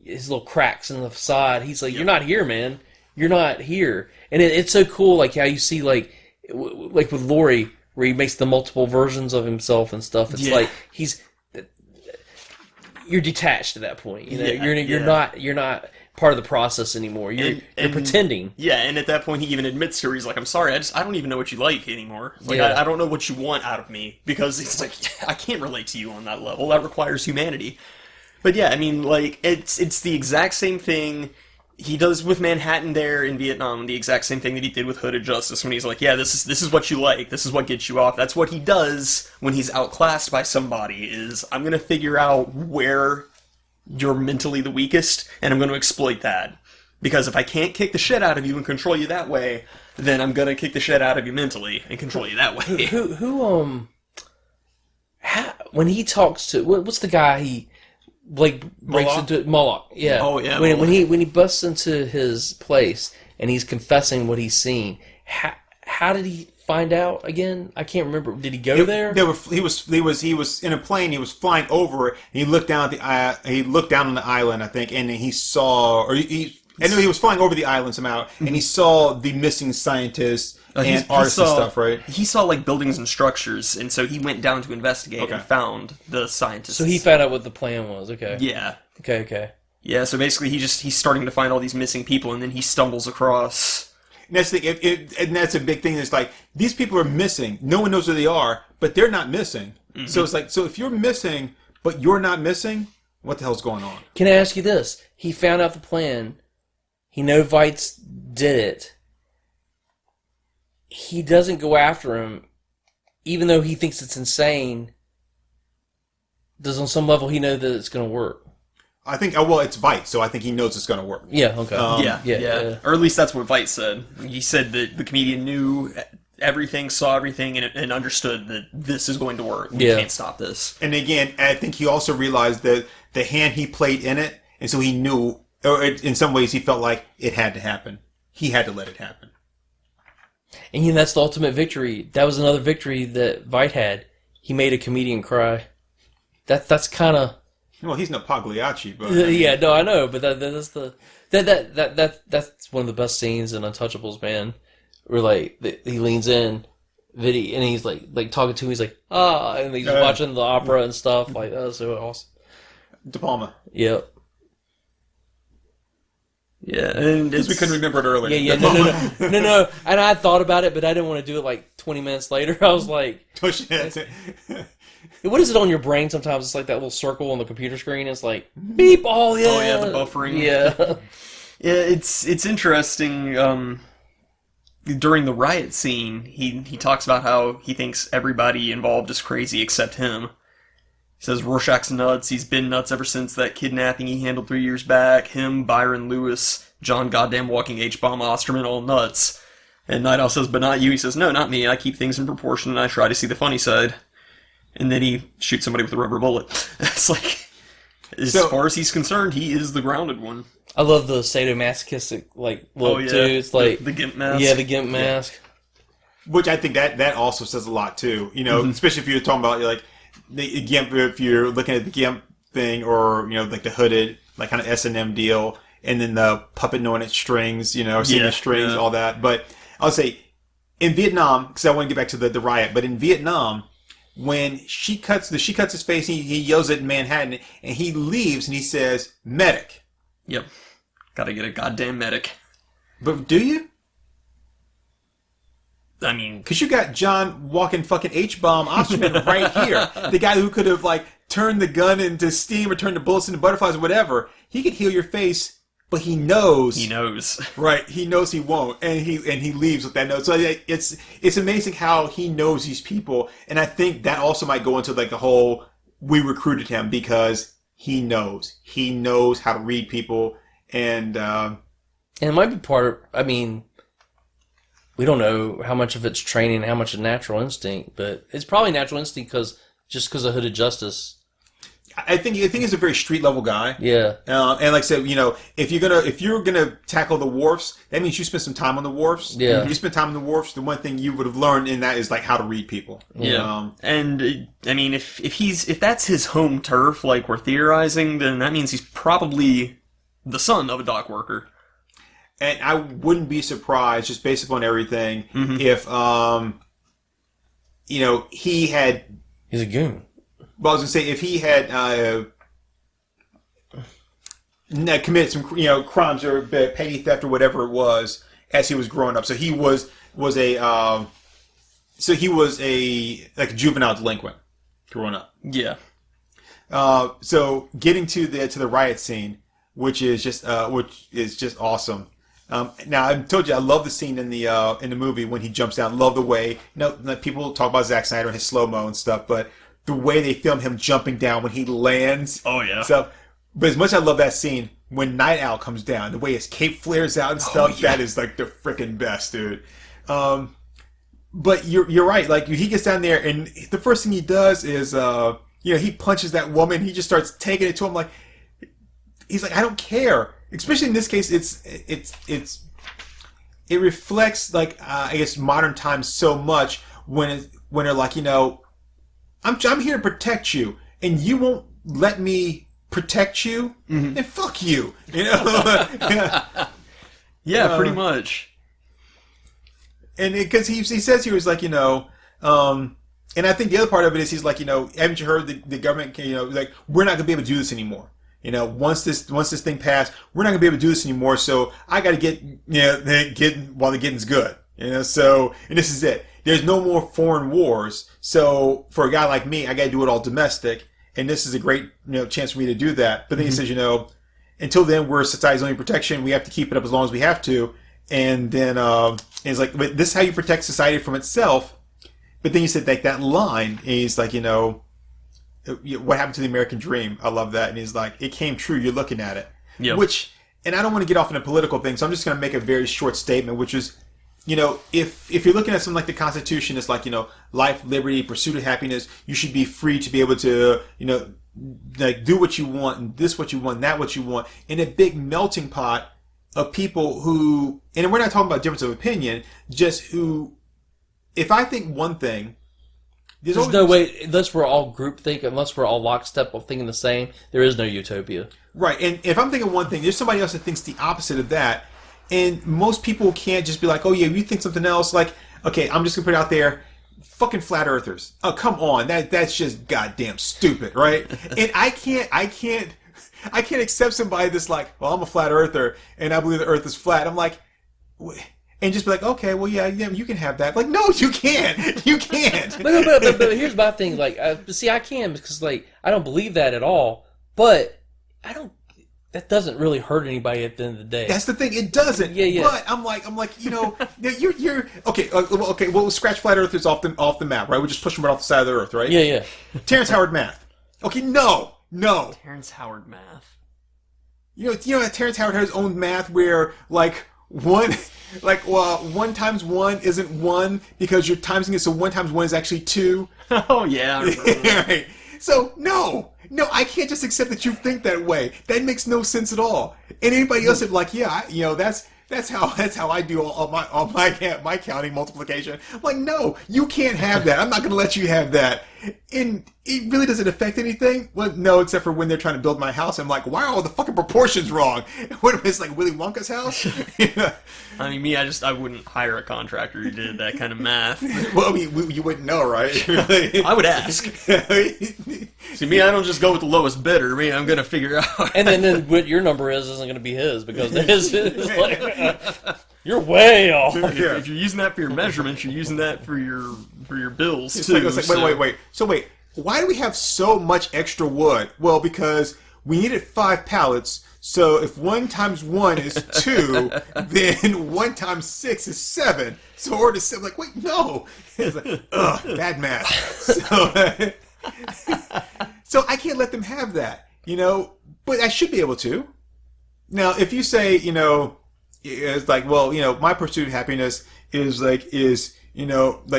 little cracks in the facade, he's like, "You're not here, man. You're not here." And it's so cool, like how you see like with Laurie, where he makes the multiple versions of himself and stuff. It's like you're detached at that point. You're not part of the process anymore. You're pretending. Yeah, and at that point he even admits to her, he's like, "I'm sorry, I don't even know what you like anymore. Like I don't know what you want out of me," because it's like, I can't relate to you on that level. That requires humanity. But yeah, I mean, like, it's the exact same thing he does with Manhattan there in Vietnam, the exact same thing that he did with Hooded Justice, when he's like, yeah, this is what you like, this is what gets you off. That's what he does when he's outclassed by somebody, is I'm going to figure out where you're mentally the weakest, and I'm going to exploit that. Because if I can't kick the shit out of you and control you that way, then I'm going to kick the shit out of you mentally and control you that way. When he talks to, what's the guy Blake breaks into Moloch. Yeah. Oh yeah. When he busts into his place and he's confessing what he's seen, how did he find out again? I can't remember. Did he go there? He was in a plane. He was flying over it. And he looked down at he looked down on the island, I think, and he saw, I know he was flying over the island somehow, and he saw the missing scientists and artists and stuff, right? He saw like buildings and structures, and so he went down to investigate and found the scientists. So he found out what the plan was. Okay. Yeah. Okay. Yeah. So basically, he's starting to find all these missing people, and then he stumbles across. And that's and that's a big thing. It's like, these people are missing. No one knows where they are, but they're not missing. Mm-hmm. So it's like, so if you're missing, but you're not missing, what the hell's going on? Can I ask you this? He found out the plan. He knows Weitz did it. He doesn't go after him, even though he thinks it's insane. does on some level he know that it's going to work? I think, well, it's Vite, so I think he knows it's going to work. Yeah, okay. Yeah. Or at least that's what Vite said. He said that the comedian knew everything, saw everything, and understood that this is going to work. We can't stop this. And again, I think he also realized that the hand he played in it, and so he knew, or in some ways he felt like it had to happen. He had to let it happen. And that's the ultimate victory. That was another victory that Vite had. He made a comedian cry. That's kind of... Well, he's no Pagliacci, but... Yeah, no, I know, but that's the... That's one of the best scenes in Untouchables, man. Where, like, he leans in, and he's, like talking to him, he's like, and he's watching the opera and stuff. Like, that was so awesome. De Palma. Yep. Yeah, and because we couldn't remember it earlier. Yeah, no. And I thought about it, but I didn't want to do it like 20 minutes later. I was like, push it. What is it on your brain? Sometimes it's like that little circle on the computer screen. It's like beep. Oh yeah, the buffering. Yeah, yeah. It's interesting. During the riot scene, he talks about how he thinks everybody involved is crazy except him. He says Rorschach's nuts. He's been nuts ever since that kidnapping he handled 3 years back. Him, Byron Lewis, John goddamn Walking H-Bomb Osterman, all nuts. And Nite Owl says, but not you. He says, no, not me. I keep things in proportion and I try to see the funny side. And then he shoots somebody with a rubber bullet. It's like, as far as he's concerned, he is the grounded one. I love the sadomasochistic look too. It's like the gimp mask. Yeah, the gimp mask. Which I think that also says a lot too. You know, especially if you're talking about like the gimp, if you're looking at the gimp thing, or like the hooded, like kind of S&M deal, and then the puppet knowing its strings, or seeing the strings, all that. But I'll say in Vietnam, because I want to get back to the riot, but in Vietnam, when she cuts his face, he yells at Manhattan, and he leaves, and he says, "Medic." Yep. Gotta get a goddamn medic. But do you? I mean... Because you got John walking fucking H-bomb Osterman right here. The guy who could have, turned the gun into steam or turned the bullets into butterflies or whatever. He could heal your face, but he knows. He knows. Right. He knows he won't. And he leaves with that note. So it's amazing how he knows these people. And I think that also might go into, the whole, we recruited him because he knows. He knows how to read people. And it might be part of, I mean, we don't know how much of it's training and how much is natural instinct, but it's probably natural instinct just because of Hooded Justice. I think he's a very street level guy. Yeah. And like I said, if you're gonna tackle the wharfs, that means you spend some time on the wharfs. Yeah. If you spend time on the wharfs, the one thing you would have learned in that is how to read people. Yeah. And I mean, if that's his home turf, like we're theorizing, then that means he's probably the son of a dock worker. And I wouldn't be surprised, just based upon everything, if he had. He's a goon. Well, I was gonna say if he had committed some crimes or petty theft or whatever it was as he was growing up. So he was a juvenile delinquent growing up. Yeah. So getting to the riot scene, which is just awesome. Now I told you I love the scene in the movie when he jumps down. Love the way people talk about Zack Snyder and his slow mo and stuff, but the way they film him jumping down when he lands. Oh yeah. So, but as much as I love that scene when Nite Owl comes down, the way his cape flares out and stuff, that is the freaking best, dude. But you're right. He gets down there and the first thing he does is he punches that woman. He just starts taking it to him he's like, I don't care. Especially in this case, it reflects I guess modern times so much when they're like, I'm here to protect you, and you won't let me protect you, and fuck you, Yeah, pretty much. And because he says here, he's like, and I think the other part of it is he's like, haven't you heard the government, we're not gonna be able to do this anymore. Once this thing passed, we're not gonna be able to do this anymore. So I got to get while the getting's good. So and this is it. There's no more foreign wars. So for a guy like me, I got to do it all domestic. And this is a great chance for me to do that. But then he says, until then, we're society's only protection. We have to keep it up as long as we have to. And then he's like, but this is how you protect society from itself. But then you said that line, and he's like, what happened to the American dream? I love that. And he's like, it came true. You're looking at it. Yep. Which, and I don't want to get off on a political thing, so I'm just going to make a very short statement, which is, if you're looking at something like the Constitution, it's like, life, liberty, pursuit of happiness, you should be free to be able to, like do what you want, and this what you want, that what you want, in a big melting pot of people who, and we're not talking about difference of opinion, just who, if I think one thing, there's no way, unless we're all groupthink, unless we're all lockstep of thinking the same, there is no utopia. Right, and if I'm thinking one thing, there's somebody else that thinks the opposite of that, and most people can't just be like, oh yeah, you think something else, like, okay, I'm just gonna put it out there, fucking flat earthers. Oh, come on, that's just goddamn stupid, right? And I can't accept somebody that's like, well, I'm a flat earther, and I believe the earth is flat. I'm like, and just be like, okay, well, yeah, you can have that. Like, no, you can't. You can't. but here's my thing. Like, see, I can because, like, I don't believe that at all. But that doesn't really hurt anybody at the end of the day. That's the thing. It doesn't. Yeah. But I'm like, you're okay. Okay. Well, scratch flat earthers off the map, right? We just push them right off the side of the earth, right? Yeah. Terrence Howard math. Okay, no. Terrence Howard math. Terrence Howard has his own math where one times one isn't one because you're timesing it, so 1 times 1 is actually 2. Oh yeah. I remember that. Right. So no, I can't just accept that you think that way. That makes no sense at all. And anybody else is like, yeah, that's how I do all my counting multiplication. I'm like, no, you can't have that. I'm not going to let you have that. And it really doesn't affect anything. Well, no, except for when they're trying to build my house. I'm like, wow, the fucking proportions wrong. What if it's like Willy Wonka's house? I mean, I wouldn't hire a contractor who did that kind of math. Well, I mean, you wouldn't know, right? I would ask. See, me, I don't just go with the lowest bidder. Me, I'm going to figure out. And then what your number isn't going to be his because his is like, you're way off. If you're using that for your measurements, you're using that for your bills it's too. Like, wait. So wait, why do we have so much extra wood? Well, because we needed 5 pallets. So if 1 times 1 is 2, then 1 times 6 is 7. So order 7. Like, wait, no. It's like, bad math. So I can't let them have that, But I should be able to. Now, if you say, it's like, well, my pursuit of happiness is like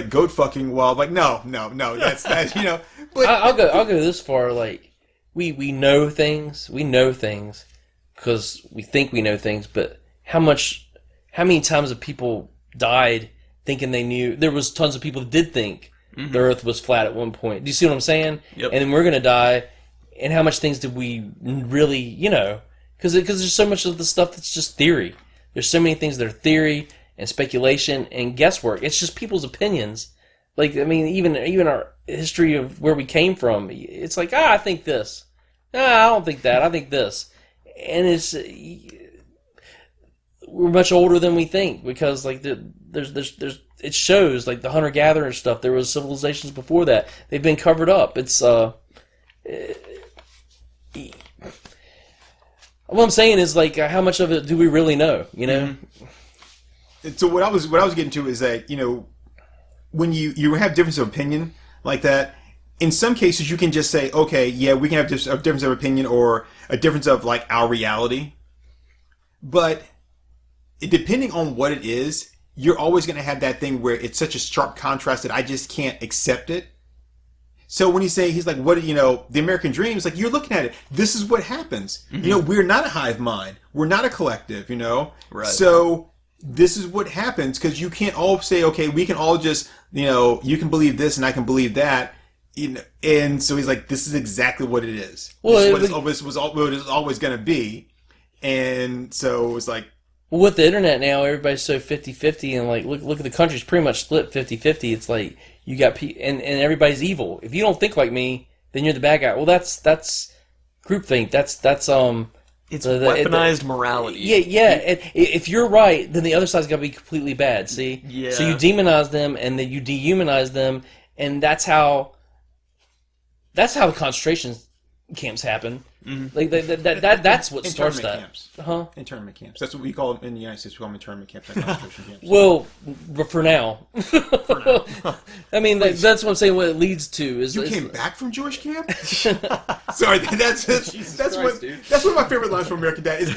goat fucking. Well, like, no, that's But I'll go this far. Like, we know things. We know things because we think we know things. But how many times have people died thinking they knew? There was tons of people that did think the Earth was flat at one point. Do you see what I'm saying? Yep. And then we're gonna die. And how much things did we really, Because there's so much of the stuff that's just theory. There's so many things that are theory and speculation and guesswork. It's just people's opinions. Like, I mean, even our history of where we came from, it's like, I think this. I don't think that. I think this. And we're much older than we think because, like, there's it shows, like, the hunter-gatherer stuff. There was civilizations before that. They've been covered up. It's, what I'm saying is, like, how much of it do we really know, So what I was getting to is that, when you have difference of opinion like that, in some cases you can just say, okay, yeah, we can have a difference of opinion or a difference of, like, our reality. But depending on what it is, you're always going to have that thing where it's such a sharp contrast that I just can't accept it. So when he's like, what, the American dream is like, you're looking at it. This is what happens. We're not a hive mind. We're not a collective, Right. So this is what happens because you can't all say, okay, we can all just, you can believe this and I can believe that. And so he's like, this is exactly what it is. Well, this was always going to be. And so it was like, well, with the internet now, everybody's so 50-50, and like look at the country's pretty much split 50-50. It's like you got and everybody's evil. If you don't think like me, then you're the bad guy. Well, that's groupthink. That's it's weaponized morality. Yeah. And if you're right, then the other side's got to be completely bad. See? Yeah. So you demonize them, and then you dehumanize them, and that's how the concentration camps happen. Like that's what starts that. Camps. Huh? Internment camps. That's what we call them in the United States. We call them internment camps, not concentration camps. Well, for now. I mean, that's what I'm saying. What it leads to is you came back from Jewish camp. Sorry, that's one of my favorite lines from American Dad. It's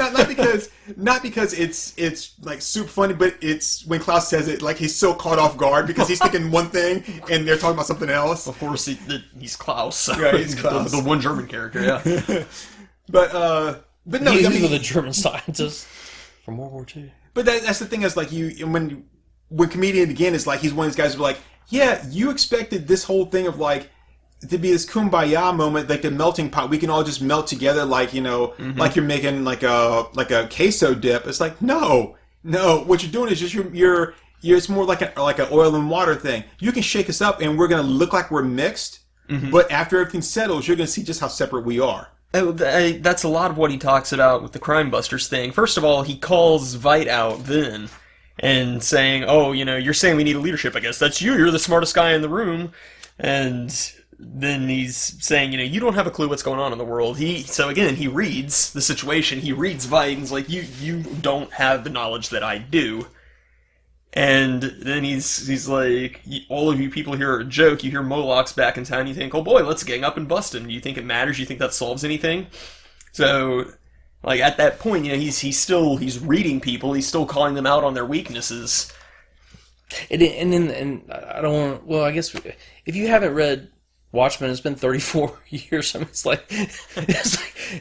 not because it's like super funny, but it's when Klaus says it, like he's so caught off guard because he's thinking one thing and they're talking about something else. Of course, he's Klaus. So yeah, he's Klaus. The one German character. Yeah. But no, these are the German scientists from World War II. But that's the thing is like when Comedian Again is like he's one of these guys who are like, yeah, you expected this whole thing of like to be this kumbaya moment, like the melting pot. We can all just melt together, like like you're making like a queso dip. It's like no. What you're doing is just you're it's more like an oil and water thing. You can shake us up, and we're gonna look like we're mixed. But after everything settles, you're gonna see just how separate we are. That's a lot of what he talks about with the Crime Busters thing. First of all, he calls Veidt out then and saying, oh, you're saying we need a leadership, I guess. That's you. You're the smartest guy in the room. And then he's saying, you don't have a clue what's going on in the world. So again, he reads the situation. He reads Veidt and he's like, you don't have the knowledge that I do. And then he's like, all of you people here are a joke. You hear Moloch's back in town, you think, oh boy, let's gang up and bust him. Do you think it matters? Do you think that solves anything? So, like, at that point, he's reading people. He's still calling them out on their weaknesses. And I don't want. Well, I guess if you haven't read Watchmen, it's been 34 years. I mean, it's like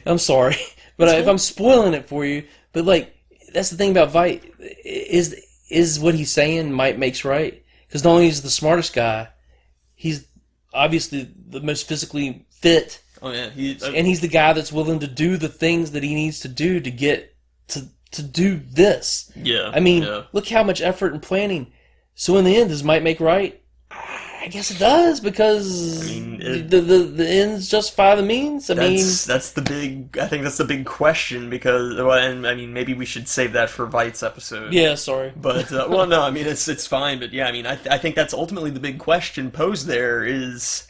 I'm sorry, but if I'm spoiling it for you, but like that's the thing about Veidt is what he's saying might makes right, because not only is he the smartest guy, he's obviously the most physically fit. Oh yeah, and he's the guy that's willing to do the things that he needs to do to get to do this. Yeah, I mean, look how much effort and planning. So in the end, does might make right? I guess it does, because the ends justify the means. I think that's the big question, because maybe we should save that for Veidt's episode. Yeah, sorry, but no, I mean it's fine, but yeah, I mean I think that's ultimately the big question posed there is,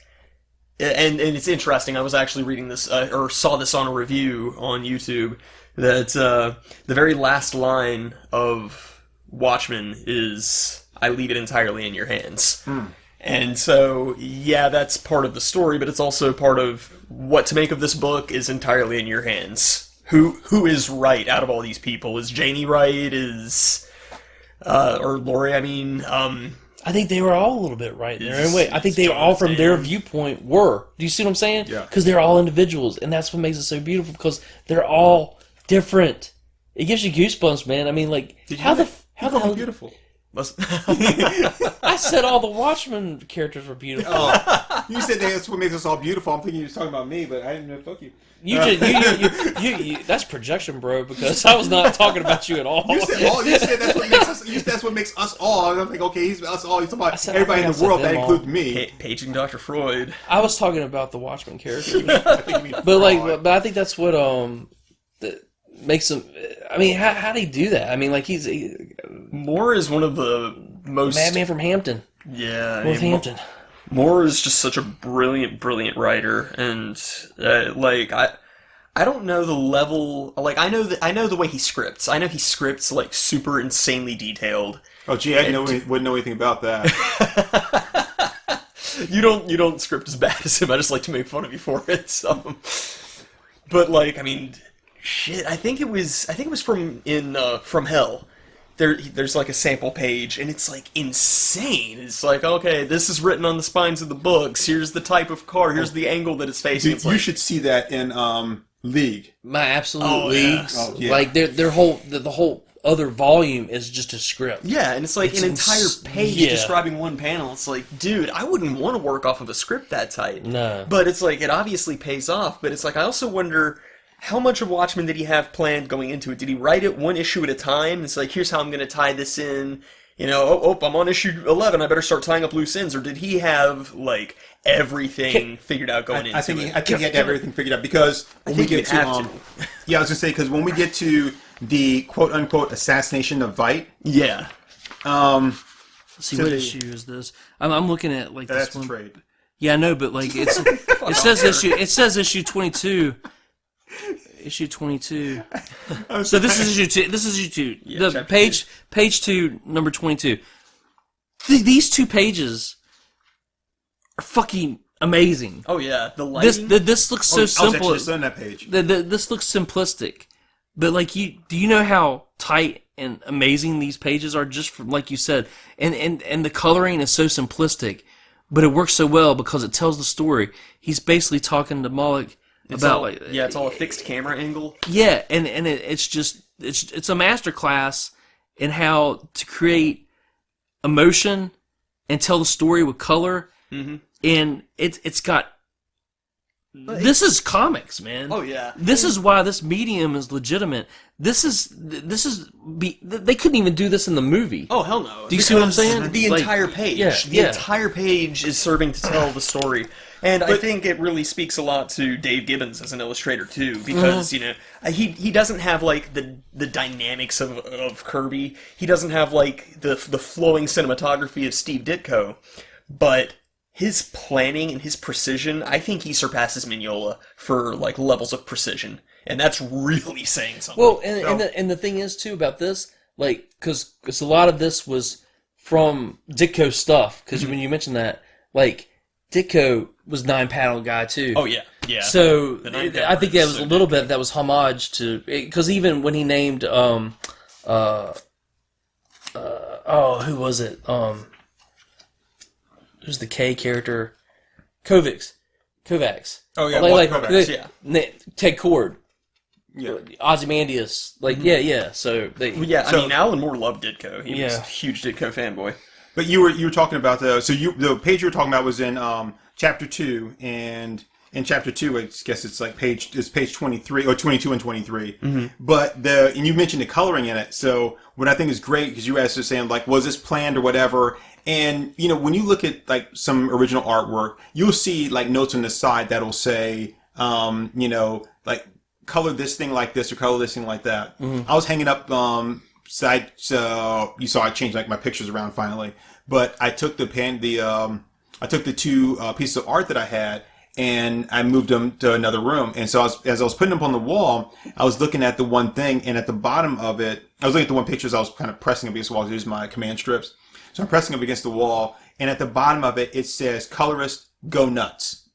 and it's interesting. I was actually reading this or saw this on a review on YouTube that the very last line of Watchmen is, "I leave it entirely in your hands." And so, yeah, that's part of the story, but it's also part of what to make of this book is entirely in your hands. Who is right out of all these people? Is Janie right? Or Laurie, I mean... I think they were all a little bit right in their own way. I think they all, from their viewpoint, were. Do you see what I'm saying? Yeah. Because they're all individuals, and that's what makes it so beautiful, because they're all different. It gives you goosebumps, man. I mean, like, how the hell... beautiful. I said all the Watchmen characters were beautiful. Oh, you said that's what makes us all beautiful. I'm thinking you were talking about me, but I didn't know. Fuck you. You that's projection, bro. Because I was not talking about you at all. You said all. You said that's what makes us. That's what makes us all. And I'm like, okay, he's us all. He's talking about everybody in the world. That includes me. Paging Dr. Freud. I was talking about the Watchmen characters, but I think that's what that makes him. I mean, how did he do that? I mean, like Moore is one of the most Madman from Hampton. Yeah, Northampton. Moore is just such a brilliant writer, and I don't know the level. Like I know the way he scripts. I know he scripts like super insanely detailed. Oh, gee, I wouldn't know anything about that. You don't script as bad as him. I just like to make fun of you for it. So, but like, I mean, shit. I think it was from Hell. There's like a sample page, and it's like insane. It's like, okay, this is written on the spines of the books. Here's the type of car. Here's the angle that it's facing. Dude, you should see that in League. My absolute Leagues. Yeah. Oh, yeah. Like the whole other volume is just a script. Yeah, and it's like an entire page describing one panel. It's like, dude, I wouldn't want to work off of a script that tight. No. But it's like, it obviously pays off. But it's like, I also wonder, how much of Watchmen did he have planned going into it? Did he write it one issue at a time? It's like, here's how I'm going to tie this in. I'm on issue 11. I better start tying up loose ends. Or did he have like everything figured out going into it? I think he had everything figured out, because when we get to I was gonna say, because when we get to the quote unquote assassination of Veidt. Yeah. Let's see, what issue is this? I'm looking at like this one. Trade. Yeah, I know, but like it says issue 22. Issue 22. So this is issue 2. This is issue 2. Yeah, The page 2, number 22. These 2 pages are fucking amazing. Oh yeah, the lighting. This looks so simple. I was actually just on that page. This looks simplistic, but like do you know how tight and amazing these pages are? Just from, like you said, and the coloring is so simplistic, but it works so well because it tells the story. He's basically talking to Moloch about it's all a fixed camera angle. Yeah, and it's a masterclass in how to create emotion and tell the story with color. Mm-hmm. And it's got. This is comics, man. Oh yeah. This is why this medium is legitimate. They couldn't even do this in the movie. Oh hell no! Do you see what I'm saying? The entire page. Yeah, the entire page is serving to tell the story, and I think it really speaks a lot to Dave Gibbons as an illustrator too, because you know he doesn't have like the dynamics of Kirby. He doesn't have like the flowing cinematography of Steve Ditko, but his planning and his precision, I think he surpasses Mignola for like levels of precision, and that's really saying something. Well, and the thing is too about this, like, because a lot of this was from Ditko stuff. Because when you mentioned that, like, Ditko was 9-panel guy too. Oh yeah, yeah. So I think that was a little bit that was homage to, because even when he named who was it who's the K character? Kovacs. Oh yeah, Kovacs, yeah. Ted Cord. Yeah. Ozymandias. Like, yeah. So they. Well, yeah, I mean, Alan Moore loved Ditko. He was a huge Ditko fanboy. But you were talking about the page you were talking about was in chapter 2, and in chapter 2 I guess it's page 23 or 22 and 23. Mm-hmm. But and you mentioned the coloring in it. So what I think is great, because you guys are saying like, was this planned or whatever? And, you know, when you look at, like, some original artwork, you'll see, like, notes on the side that'll say, you know, like, color this thing like this or color this thing like that. Mm-hmm. I was hanging up, side, so you saw I changed, like, my pictures around finally. But I took the 2 pieces of art that I had, and I moved them to another room. And so as I was putting them on the wall, I was looking at the one thing, and at the bottom of it, I was looking at the one pictures I was kind of pressing against the wall to use my command strips. So I'm pressing up against the wall, and at the bottom of it, it says, "Colorist, go nuts."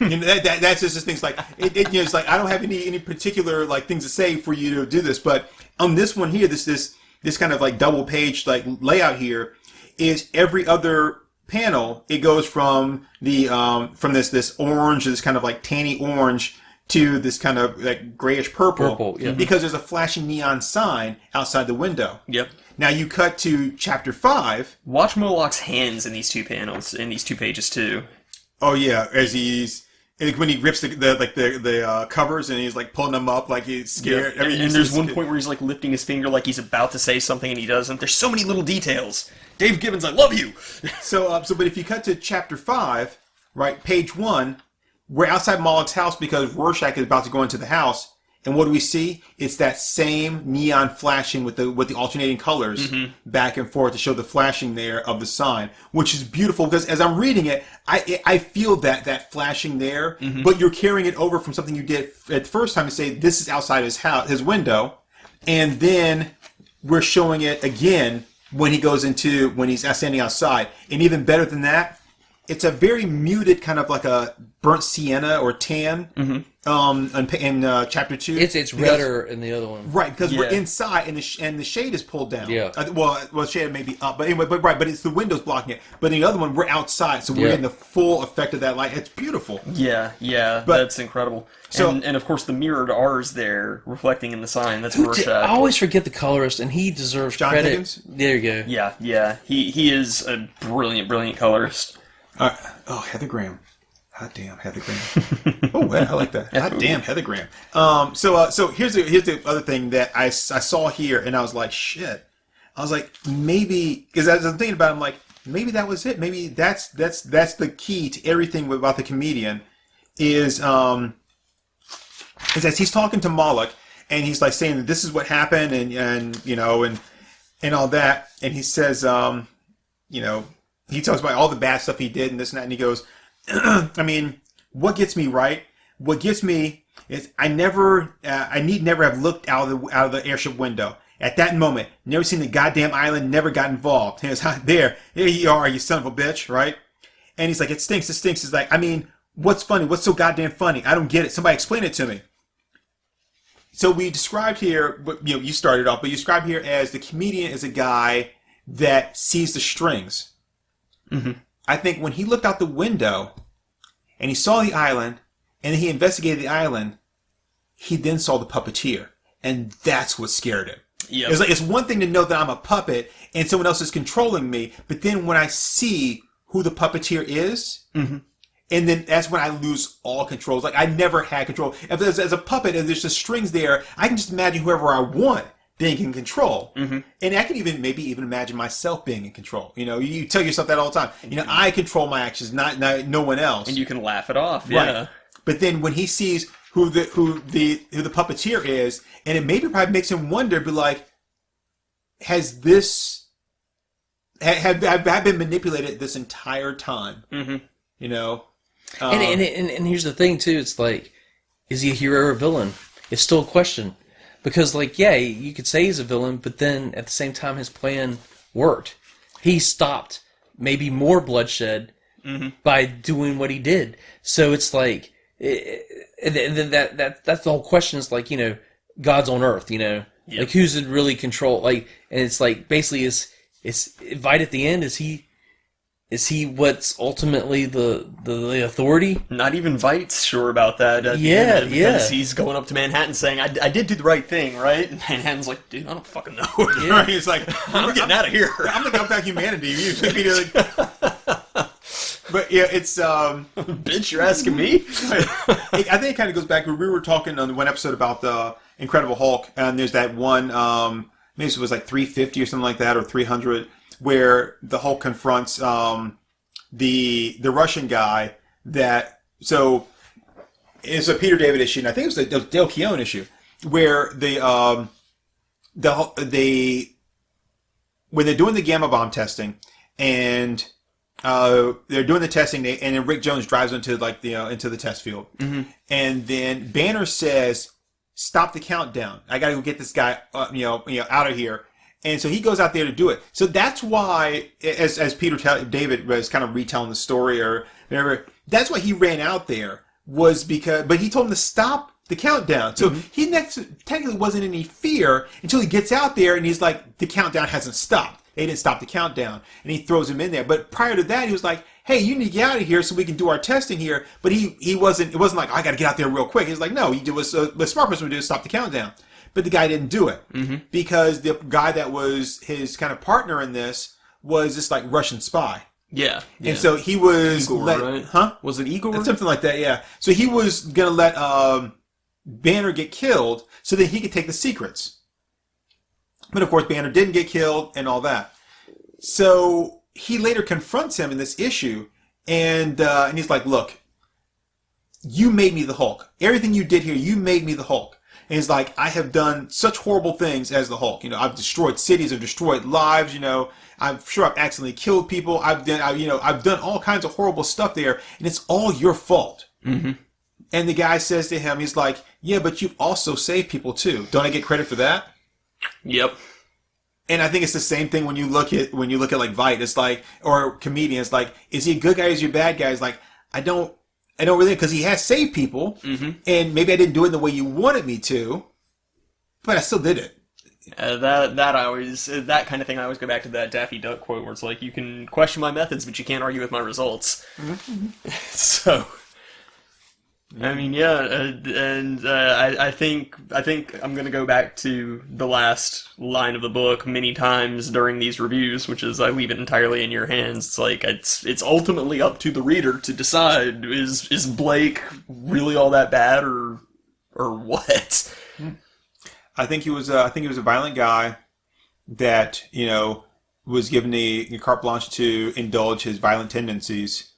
You know, that's just things like you know, it's like I don't have any particular like things to say for you to do this, but on this one here, this kind of like double page like layout here is every other panel. It goes from this orange, this kind of like tanny orange, to this kind of like grayish purple, yeah. Because there's a flashing neon sign outside the window. Yep. Now you cut to chapter 5. Watch Moloch's hands in these 2 panels, in these 2 pages too. Oh yeah, as when he rips the covers and he's like pulling them up like he's scared. Yeah. And there's one point where he's like lifting his finger like he's about to say something and he doesn't. There's so many little details. Dave Gibbons, I love you. But if you cut to chapter 5, right, page 1, we're outside Moloch's house because Rorschach is about to go into the house. And what do we see? It's that same neon flashing with the alternating colors back and forth to show the flashing there of the sign, which is beautiful because as I'm reading it, I feel that flashing there, but you're carrying it over from something you did at the first time to say this is outside his house, his window, and then we're showing it again when he's standing outside. And even better than that, it's a very muted kind of like a burnt sienna or tan. In chapter 2, it's redder in the other one, right? Because we're inside, and the shade is pulled down. Yeah. Well, shade may be up, but anyway, but it's the windows blocking it. But in the other one, we're outside, so we're getting the full effect of that light. It's beautiful. Yeah, but that's incredible. So, and of course, the mirrored R's there reflecting in the sign. That's Rorschach. I always forget the colorist, and he deserves John credit. Higgins? There you go. Yeah. He is a brilliant colorist. Heather Graham. Hot damn, Heather Graham. Oh, I like that. Hot damn, Heather Graham. So here's the other thing that I saw here, and I was like, shit. I was like, maybe, because as I'm thinking about it, I'm like, maybe that was it. Maybe that's the key to everything about the comedian is that he's talking to Moloch, and he's like saying that this is what happened, and you know, and all that, and he says, you know, he talks about all the bad stuff he did and this and that, and he goes, I mean, what gets me right? What gets me is I need never have looked out of the airship window. At that moment, never seen the goddamn island, never got involved. He was there you are, you son of a bitch, right? And he's like, it stinks. He's like, I mean, what's funny? What's so goddamn funny? I don't get it. Somebody explain it to me. So we described here, you started off, but you described here as the comedian is a guy that sees the strings. Mm-hmm. I think when he looked out the window and he saw the island and then he investigated the island, he then saw the puppeteer. And that's what scared him. Yep. It's like, it's one thing to know that I'm a puppet and someone else is controlling me, but then when I see who the puppeteer is, mm-hmm. and then that's when I lose all control. It's like I never had control. If there's as a puppet and there's just strings there, I can just imagine whoever I want being in control. Mm-hmm. And I can maybe even imagine myself being in control. You tell yourself that all the time. I control my actions, not no one else. And you can laugh it off. Yeah. Right. But then when he sees who the puppeteer is, and it maybe probably makes him wonder, be like, have I been manipulated this entire time? Mm-hmm. And here's the thing too. It's like, is he a hero or a villain? It's still a question. Because, you could say he's a villain, but then at the same time, his plan worked. He stopped maybe more bloodshed mm-hmm. by doing what he did. So it's like, and then that's the whole question. Is like, God's on earth. Yep. Like who's in really control? And it's like basically is Vite at the end? Is he what's ultimately the authority? Not even Vite's sure about that. Because he's going up to Manhattan saying, I did do the right thing, right? And Manhattan's like, dude, I don't fucking know. Yeah. He's like, I'm getting out of here. I'm looking up that humanity. But yeah, it's bitch, you're asking me? I think it kind of goes back. We were talking on one episode about the Incredible Hulk, and there's that one, maybe it was like 350 or something like that, or 300, where the Hulk confronts the Russian guy. So it's a Peter David issue, and I think it was the Dale Keown issue, where when they're doing the gamma bomb testing, and they're doing the testing, and then Rick Jones drives into into the test field, mm-hmm. and then Banner says, "Stop the countdown! I got to go get this guy, out of here." And so he goes out there to do it. So that's why, as David was kind of retelling the story or whatever, that's why he ran out there, but he told him to stop the countdown. So mm-hmm. he technically wasn't in any fear until he gets out there and he's like, the countdown hasn't stopped. They didn't stop the countdown. And he throws him in there. But prior to that, he was like, hey, you need to get out of here so we can do our testing here. But it wasn't like, I got to get out there real quick. He was like, no, you do what the smart person would do is stop the countdown. But the guy didn't do it mm-hmm. because the guy that was his kind of partner in this was this like Russian spy. Yeah. And so he was Igor, right? Huh? Was it Igor? Something like that, yeah. So he was going to let Banner get killed so that he could take the secrets. But of course, Banner didn't get killed and all that. So he later confronts him in this issue, and he's like, look, you made me the Hulk. Everything you did here, you made me the Hulk. And he's like, I have done such horrible things as the Hulk. I've destroyed cities, I've destroyed lives. I'm sure I've accidentally killed people. I've done all kinds of horrible stuff there, and it's all your fault. Mm-hmm. And the guy says to him, he's like, yeah, but you've also saved people too. Don't I get credit for that? Yep. And I think it's the same thing when you look at like Vite. It's like, or comedians, like, is he a good guy? Is he a bad guy? It's like, I don't really, because he has saved people, mm-hmm. and maybe I didn't do it in the way you wanted me to, but I still did it. That kind of thing, I always go back to that Daffy Duck quote where it's like, you can question my methods, but you can't argue with my results. Mm-hmm. So, I mean, I think I'm going to go back to the last line of the book many times during these reviews, which is I leave it entirely in your hands. It's like it's ultimately up to the reader to decide, is Blake really all that bad or what? I think he was a violent guy that was given the carte blanche to indulge his violent tendencies.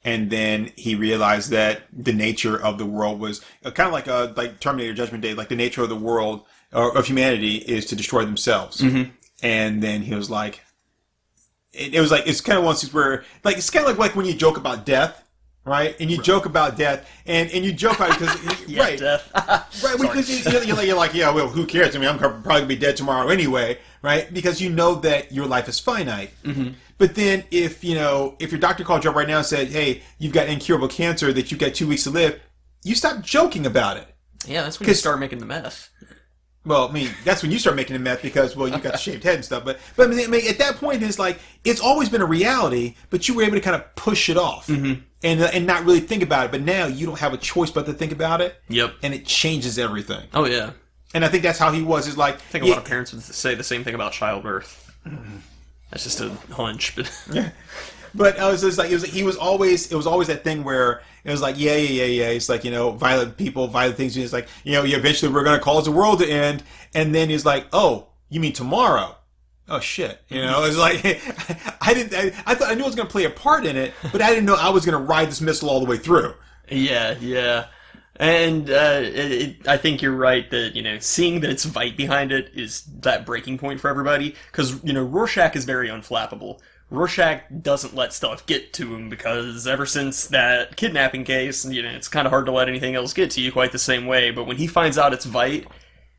And then he realized that the nature of the world was kind of like Terminator Judgment Day, like the nature of the world or of humanity is to destroy themselves. Mm-hmm. And then he was like, it's kind of one of these where, like, it's kind of like when you joke about death, right? And you joke about death, and you joke about it because Yeah, right, death. right, because you're like, yeah, well, who cares? I mean, I'm probably gonna be dead tomorrow anyway, right? Because you know that your life is finite. Mm-hmm. But then if your doctor called you up right now and said, hey, you've got incurable cancer, that you've got 2 weeks to live, you stop joking about it. Yeah, that's when you start making the meth. Well, I mean, that's when you start making the meth because, well, you got the shaved head and stuff. But I mean, at that point, it's like, it's always been a reality, but you were able to kind of push it off and not really think about it. But now you don't have a choice but to think about it. Yep. And it changes everything. Oh, yeah. And I think that's how he was. Is like, I think a lot of parents would say the same thing about childbirth. That's just a hunch, but yeah. But I was just like, it was always that thing where it was like, yeah. It's like, violent people, violent things. It's like, eventually we're going to cause the world to end. And then he's like, oh, you mean tomorrow? Oh shit. It's like, I thought I knew I was going to play a part in it, but I didn't know I was going to ride this missile all the way through. Yeah. And I think you're right that, seeing that it's Vite behind it is that breaking point for everybody. Because, Rorschach is very unflappable. Rorschach doesn't let stuff get to him because ever since that kidnapping case, it's kind of hard to let anything else get to you quite the same way. But when he finds out it's Vite,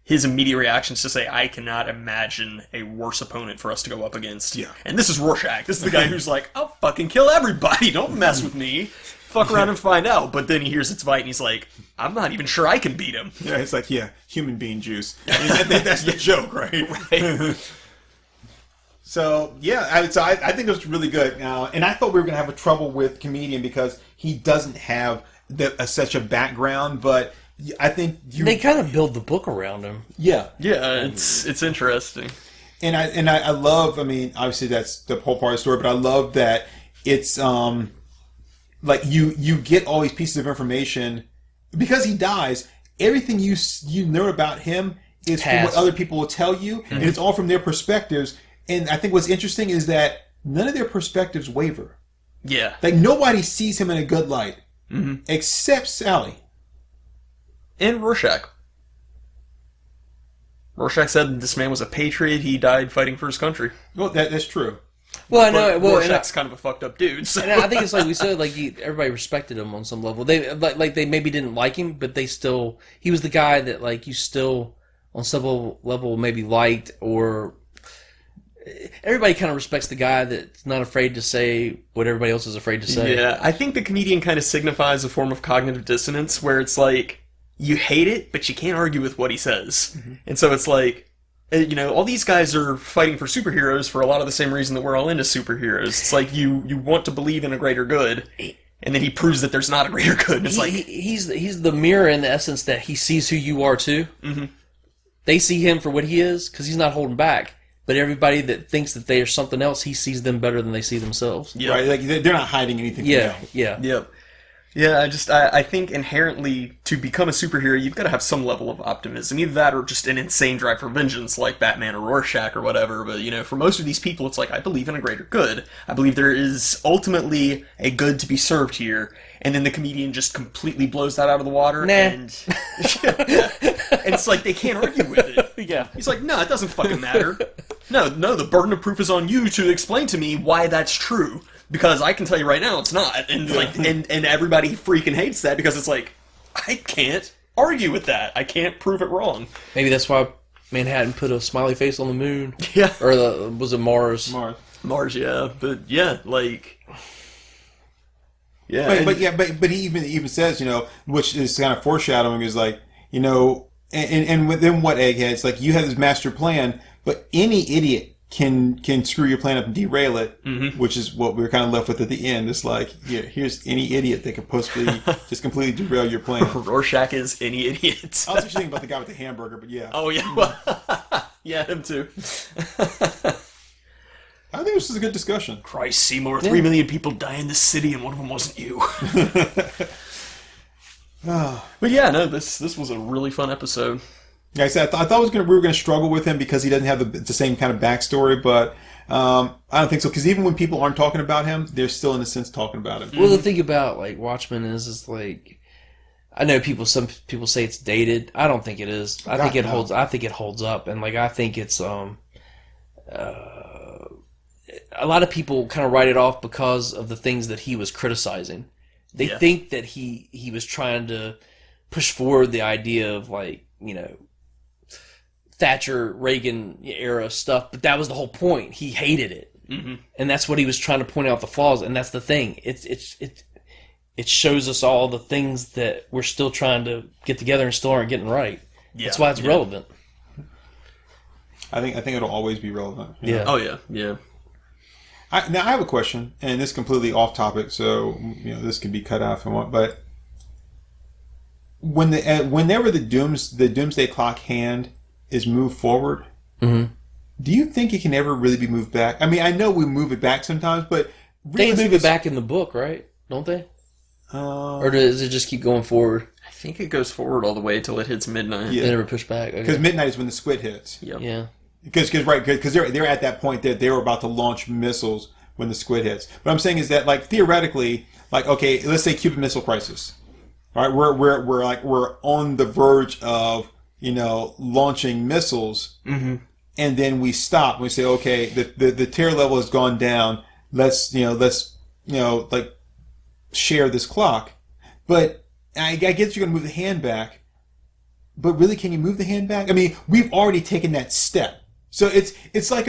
his immediate reaction is to say, I cannot imagine a worse opponent for us to go up against. Yeah. And this is Rorschach. This is the guy who's like, I'll fucking kill everybody. Don't mess with me. Fuck around and find out. But then he hears it's Vite and he's like, I'm not even sure I can beat him. Yeah, it's like, human bean juice. I think that's the joke, right? Right. So, yeah, I think it was really good. And I thought we were going to have a trouble with Comedian because he doesn't have such a background, but I think they kind of build the book around him. Yeah. Yeah, it's interesting. And I love, obviously that's the whole part of the story, but I love that it's, like you get all these pieces of information because he dies. Everything you know about him is from what other people will tell you, and it's all from their perspectives. And I think what's interesting is that none of their perspectives waver. Yeah. Like, nobody sees him in a good light. Except Sally. And Rorschach. Rorschach said this man was a patriot. He died fighting for his country. Well, that's true. Well, I know. Well, Rorschach's kind of a fucked up dude. So. And I think it's like we said, like everybody respected him on some level. They they maybe didn't like him, but he was the guy that like you still on some level maybe liked, or everybody kind of respects the guy that's not afraid to say what everybody else is afraid to say. Yeah, I think the Comedian kind of signifies a form of cognitive dissonance where it's like you hate it, but you can't argue with what he says. And so it's like, all these guys are fighting for superheroes for a lot of the same reason that we're all into superheroes. It's like you want to believe in a greater good, and then he proves that there's not a greater good. And it's he's the mirror in the essence that he sees who you are too. They see him for what he is because he's not holding back. But everybody that thinks that they are something else, he sees them better than they see themselves. Yep. Right? Like they're not hiding anything. Yeah. Yep. Yeah, I think inherently to become a superhero, you've got to have some level of optimism. Either that or just an insane drive for vengeance like Batman or Rorschach or whatever. But, for most of these people, it's like, I believe in a greater good. I believe there is ultimately a good to be served here. And then the Comedian just completely blows that out of the water. Nah. And it's like, they can't argue with it. Yeah. He's like, no, it doesn't fucking matter. No, the burden of proof is on you to explain to me why that's true. Because I can tell you right now it's not. And and everybody freaking hates that because it's like, I can't argue with that. I can't prove it wrong. Maybe that's why Manhattan put a smiley face on the moon. Yeah. Or was it Mars? Mars, yeah. But yeah, like... Yeah. But he even says, which is kind of foreshadowing, is like, and within what Egghead, it's like you have this master plan, but any idiot can screw your plan up and derail it, which is what we're kind of left with at the end. It's like, here's any idiot that could possibly just completely derail your plan. Rorschach is any idiot. I was actually thinking about the guy with the hamburger, but yeah. Oh, yeah. Yeah, him too. I think this is a good discussion. Christ, Seymour, 3 million people die in this city and one of them wasn't you. But yeah, no, this was a really fun episode. Like I said, I thought we were going to struggle with him because he doesn't have the same kind of backstory, but I don't think so. Because even when people aren't talking about him, they're still in a sense talking about him. Well, the thing about like Watchmen is like, I know some people say it's dated. I don't think it is. I think it holds up, and like I think it's a lot of people kind of write it off because of the things that he was criticizing. They think that he was trying to push forward the idea of like, Thatcher, Reagan era stuff, but that was the whole point. He hated it. Mm-hmm. And that's what he was trying to point out the flaws, and that's the thing. It shows us all the things that we're still trying to get together and still aren't getting right. Yeah. That's why it's relevant. I think it'll always be relevant. Yeah. Oh yeah. Yeah. Now I have a question, and this is completely off topic, so this could be cut out if you want. But whenever the Doomsday Clock hand is moved forward, mm-hmm. do you think it can ever really be moved back? I mean, I know we move it back sometimes, but they move it back in the book, right? Don't they? Or does it just keep going forward? I think it goes forward all the way till it hits midnight. Yeah. They never push back. Because midnight is when the squid hits. Yep. Yeah. Because they're at that point that they were about to launch missiles when the squid hits. What I'm saying is that, like, theoretically, like, okay, let's say Cuban Missile Crisis. All right, we're on the verge of launching missiles, mm-hmm. and then we stop. We say, okay, the terror level has gone down. Let's share this clock. But I guess you're going to move the hand back. But really, can you move the hand back? I mean, we've already taken that step. So it's like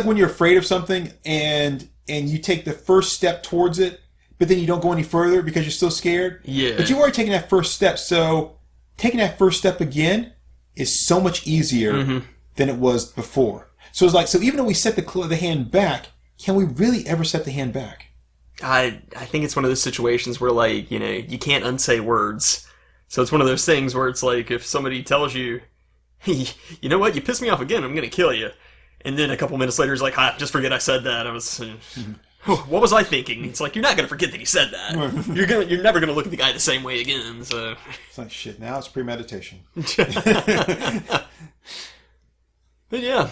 when you're afraid of something and you take the first step towards it, but then you don't go any further because you're still scared. Yeah. But you've already taken that first step. So taking that first step again is so much easier mm-hmm. than it was before. So it's like, so even though we set the hand back, can we really ever set the hand back? I think it's one of those situations where, like, you can't unsay words. So it's one of those things where it's like, if somebody tells you, hey, you know what, you pissed me off again, I'm going to kill you. And then a couple minutes later, he's like, just forget I said that. I was, mm-hmm. What was I thinking? It's like, you're not going to forget that he said that. You're never going to look at the guy the same way again. So it's like, shit, now it's premeditation. But yeah.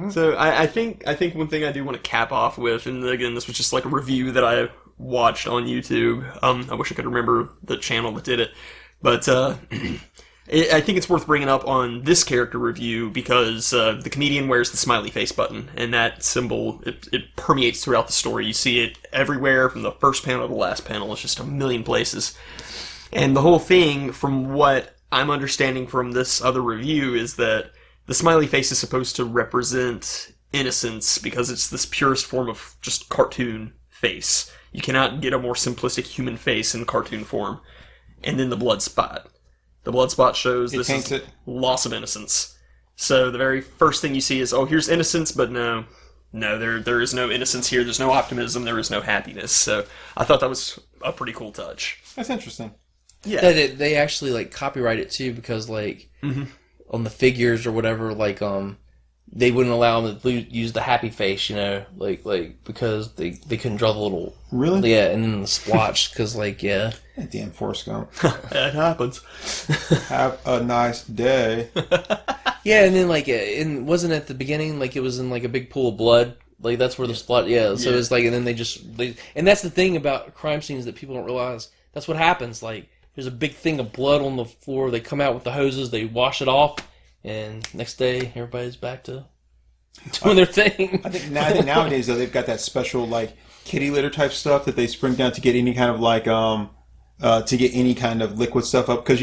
So I think one thing I do want to cap off with, and again, this was just like a review that I watched on YouTube. I wish I could remember the channel that did it, but I think it's worth bringing up on this character review because the comedian wears the smiley face button, and that symbol it permeates throughout the story. You see it everywhere from the first panel to the last panel. It's just a million places, and the whole thing, from what I'm understanding from this other review, is that the smiley face is supposed to represent innocence because it's this purest form of just cartoon face. You cannot get a more simplistic human face in cartoon form. And then the blood spot. The blood spot shows this is loss of innocence. So the very first thing you see is, oh, here's innocence, but no, there is no innocence here. There's no optimism. There is no happiness. So I thought that was a pretty cool touch. That's interesting. Yeah. They actually, like, copyright it, too, because, like, mm-hmm. on the figures or whatever, like, they wouldn't allow them to use the happy face, like because they couldn't draw the little... Really? Yeah, and then the splotch, because, like, yeah. That damn Forrest Gump. That happens. Have a nice day. Yeah, and then, like, it wasn't at the beginning, like, it was in, like, a big pool of blood. Like, that's where the splotch... Yeah, so it's like, and then and that's the thing about crime scenes that people don't realize. That's what happens, like... There's a big thing of blood on the floor. They come out with the hoses. They wash it off. And next day, everybody's back to doing their thing. I think nowadays, though, they've got that special, like, kitty litter type stuff that they spring down to get any kind of, like, liquid stuff up. Because,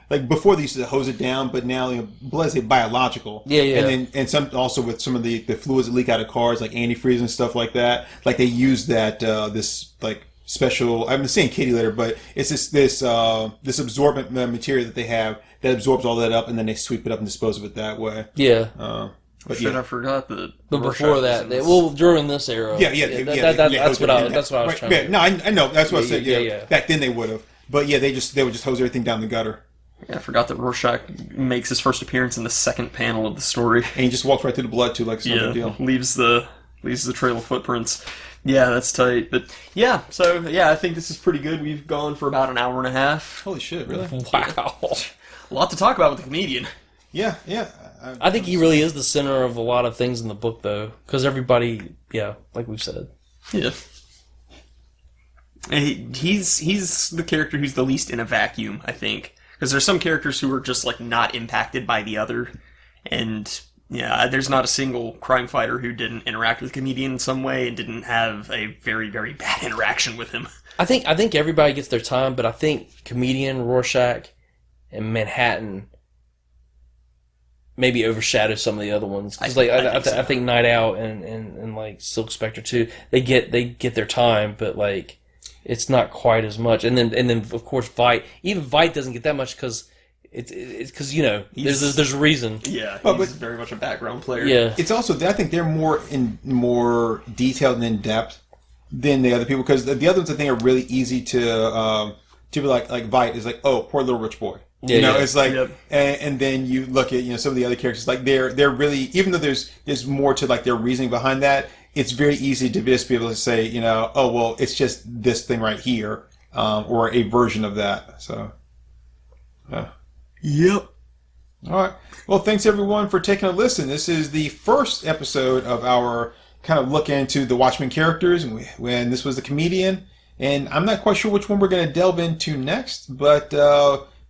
like, before they used to hose it down, but now, blood is biological. Yeah. And some also with some of the fluids that leak out of cars, like antifreeze and stuff like that. Like, they use that, this, like, special, I'm saying kitty litter, but it's this absorbent material that they have that absorbs all that up, and then they sweep it up and dispose of it that way. Yeah. But I forgot that. But before that, during this era. That's what I was trying to do. No, I know. That's what I said. Yeah. Back then they would have. But yeah, they would just hose everything down the gutter. Yeah, I forgot that Rorschach makes his first appearance in the second panel of the story. And he just walks right through the blood, too, like it's no big deal. Leaves the trail of footprints. Yeah, that's tight. But yeah, so yeah, I think this is pretty good. We've gone for about an hour and a half. Holy shit, really? Wow. A lot to talk about with the comedian. Yeah. I think he really is the center of a lot of things in the book, though. Because everybody, like we've said. Yeah. He's the character who's the least in a vacuum, I think. Because there's some characters who are just, like, not impacted by the other. And Yeah, there's not a single crime fighter who didn't interact with a comedian in some way and didn't have a very, very bad interaction with him. I think everybody gets their time, but I think comedian, Rorschach, and Manhattan maybe overshadow some of the other ones. Because I think Nite Owl and like Silk Spectre II, they get their time, but like it's not quite as much. And then of course Vite, even Vite doesn't get that much because it's because there's a reason. Yeah, he's very much a background player. Yeah, it's also, I think they're more detailed and in depth than the other people, because the other ones I think are really easy to be like Vite is like, oh, poor little rich boy. Yeah, it's like, and then you look at some of the other characters, like they're really, even though there's more to like their reasoning behind that, it's very easy to just be able to say, oh well, it's just this thing right here, or a version of that. So, Yep. All right. Well, thanks everyone for taking a listen. This is the first episode of our kind of look into the Watchmen characters, and when this was the comedian, and I'm not quite sure which one we're going to delve into next, but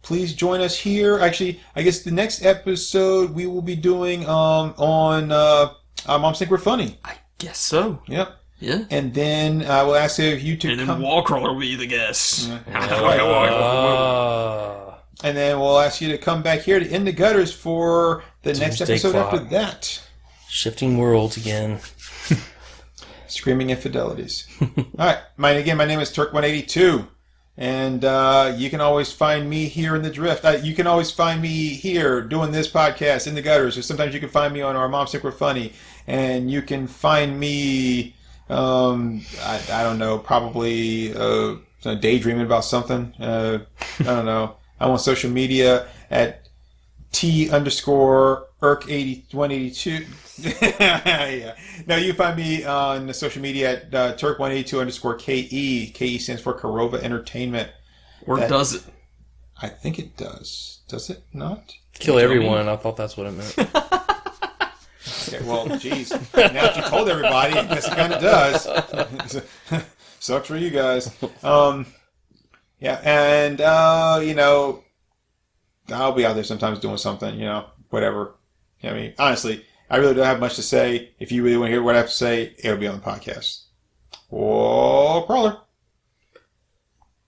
please join us here. Actually, I guess the next episode we will be doing on Moms Think We're Funny. I guess so. Yep. Yeah. And then I will ask you to and come. then Wallcrawler will be the guest. And then we'll ask you to come back here to In the Gutters for the next Doomsday episode Clock. after that. Shifting worlds again. Screaming infidelities. All right. My name is Turk182. And you can always find me here in the Drift. You can always find me here doing this podcast, In the Gutters. Or sometimes you can find me on Our Moms Think We're Funny. And you can find me, I don't know, probably daydreaming about something. I don't know. I'm on social media at T_Erk182. Yeah. No, you can find me on social media at Turk182_KE. KE stands for KorovaEntertainment. Or does it? I think it does. Does it not? Kill everyone. I thought that's what it meant. Okay, well, geez. Now that you told everybody, I guess it kind of does. Sucks for you guys. Yeah, and, I'll be out there sometimes doing something, whatever. I mean, honestly, I really don't have much to say. If you really want to hear what I have to say, it'll be on the podcast. Wallcrawler.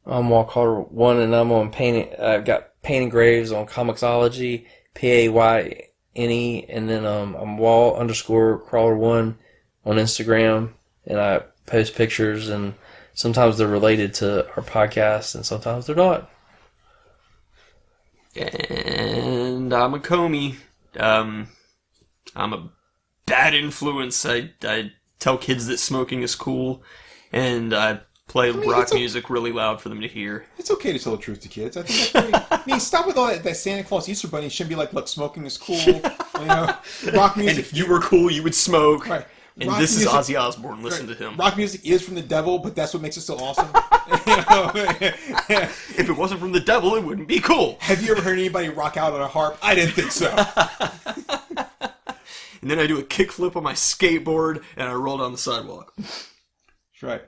I'm Wallcrawler One, and I'm on painting. I've got painting graves on Comixology, PAYNE, and then I'm Wall_Crawler One on Instagram, and I post pictures, and sometimes they're related to our podcast, and sometimes they're not. And I'm Acomi. I'm a bad influence. I tell kids that smoking is cool, and I play rock music really loud for them to hear. It's okay to tell the truth to kids. I think that's great. I mean, stop with all that Santa Claus Easter Bunny shouldn't be like, look, smoking is cool. Rock music. And if you were cool, you would smoke. Right. And rock this music, is Ozzy Osbourne. Listen to him. Rock music is from the devil, but that's what makes it so awesome. If it wasn't from the devil, it wouldn't be cool. Have you ever heard anybody rock out on a harp? I didn't think so. And then I do a kickflip on my skateboard, and I roll down the sidewalk. That's right.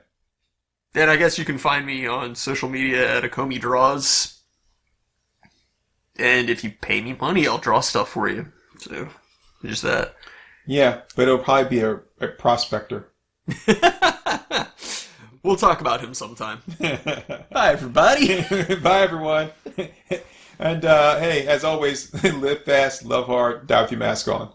And I guess you can find me on social media at Acomi Draws. And if you pay me money, I'll draw stuff for you. So, just that. Yeah, but it'll probably be a prospector. We'll talk about him sometime. Bye, everybody. Bye, everyone. And, hey, as always, live fast, love hard, die with your mask on.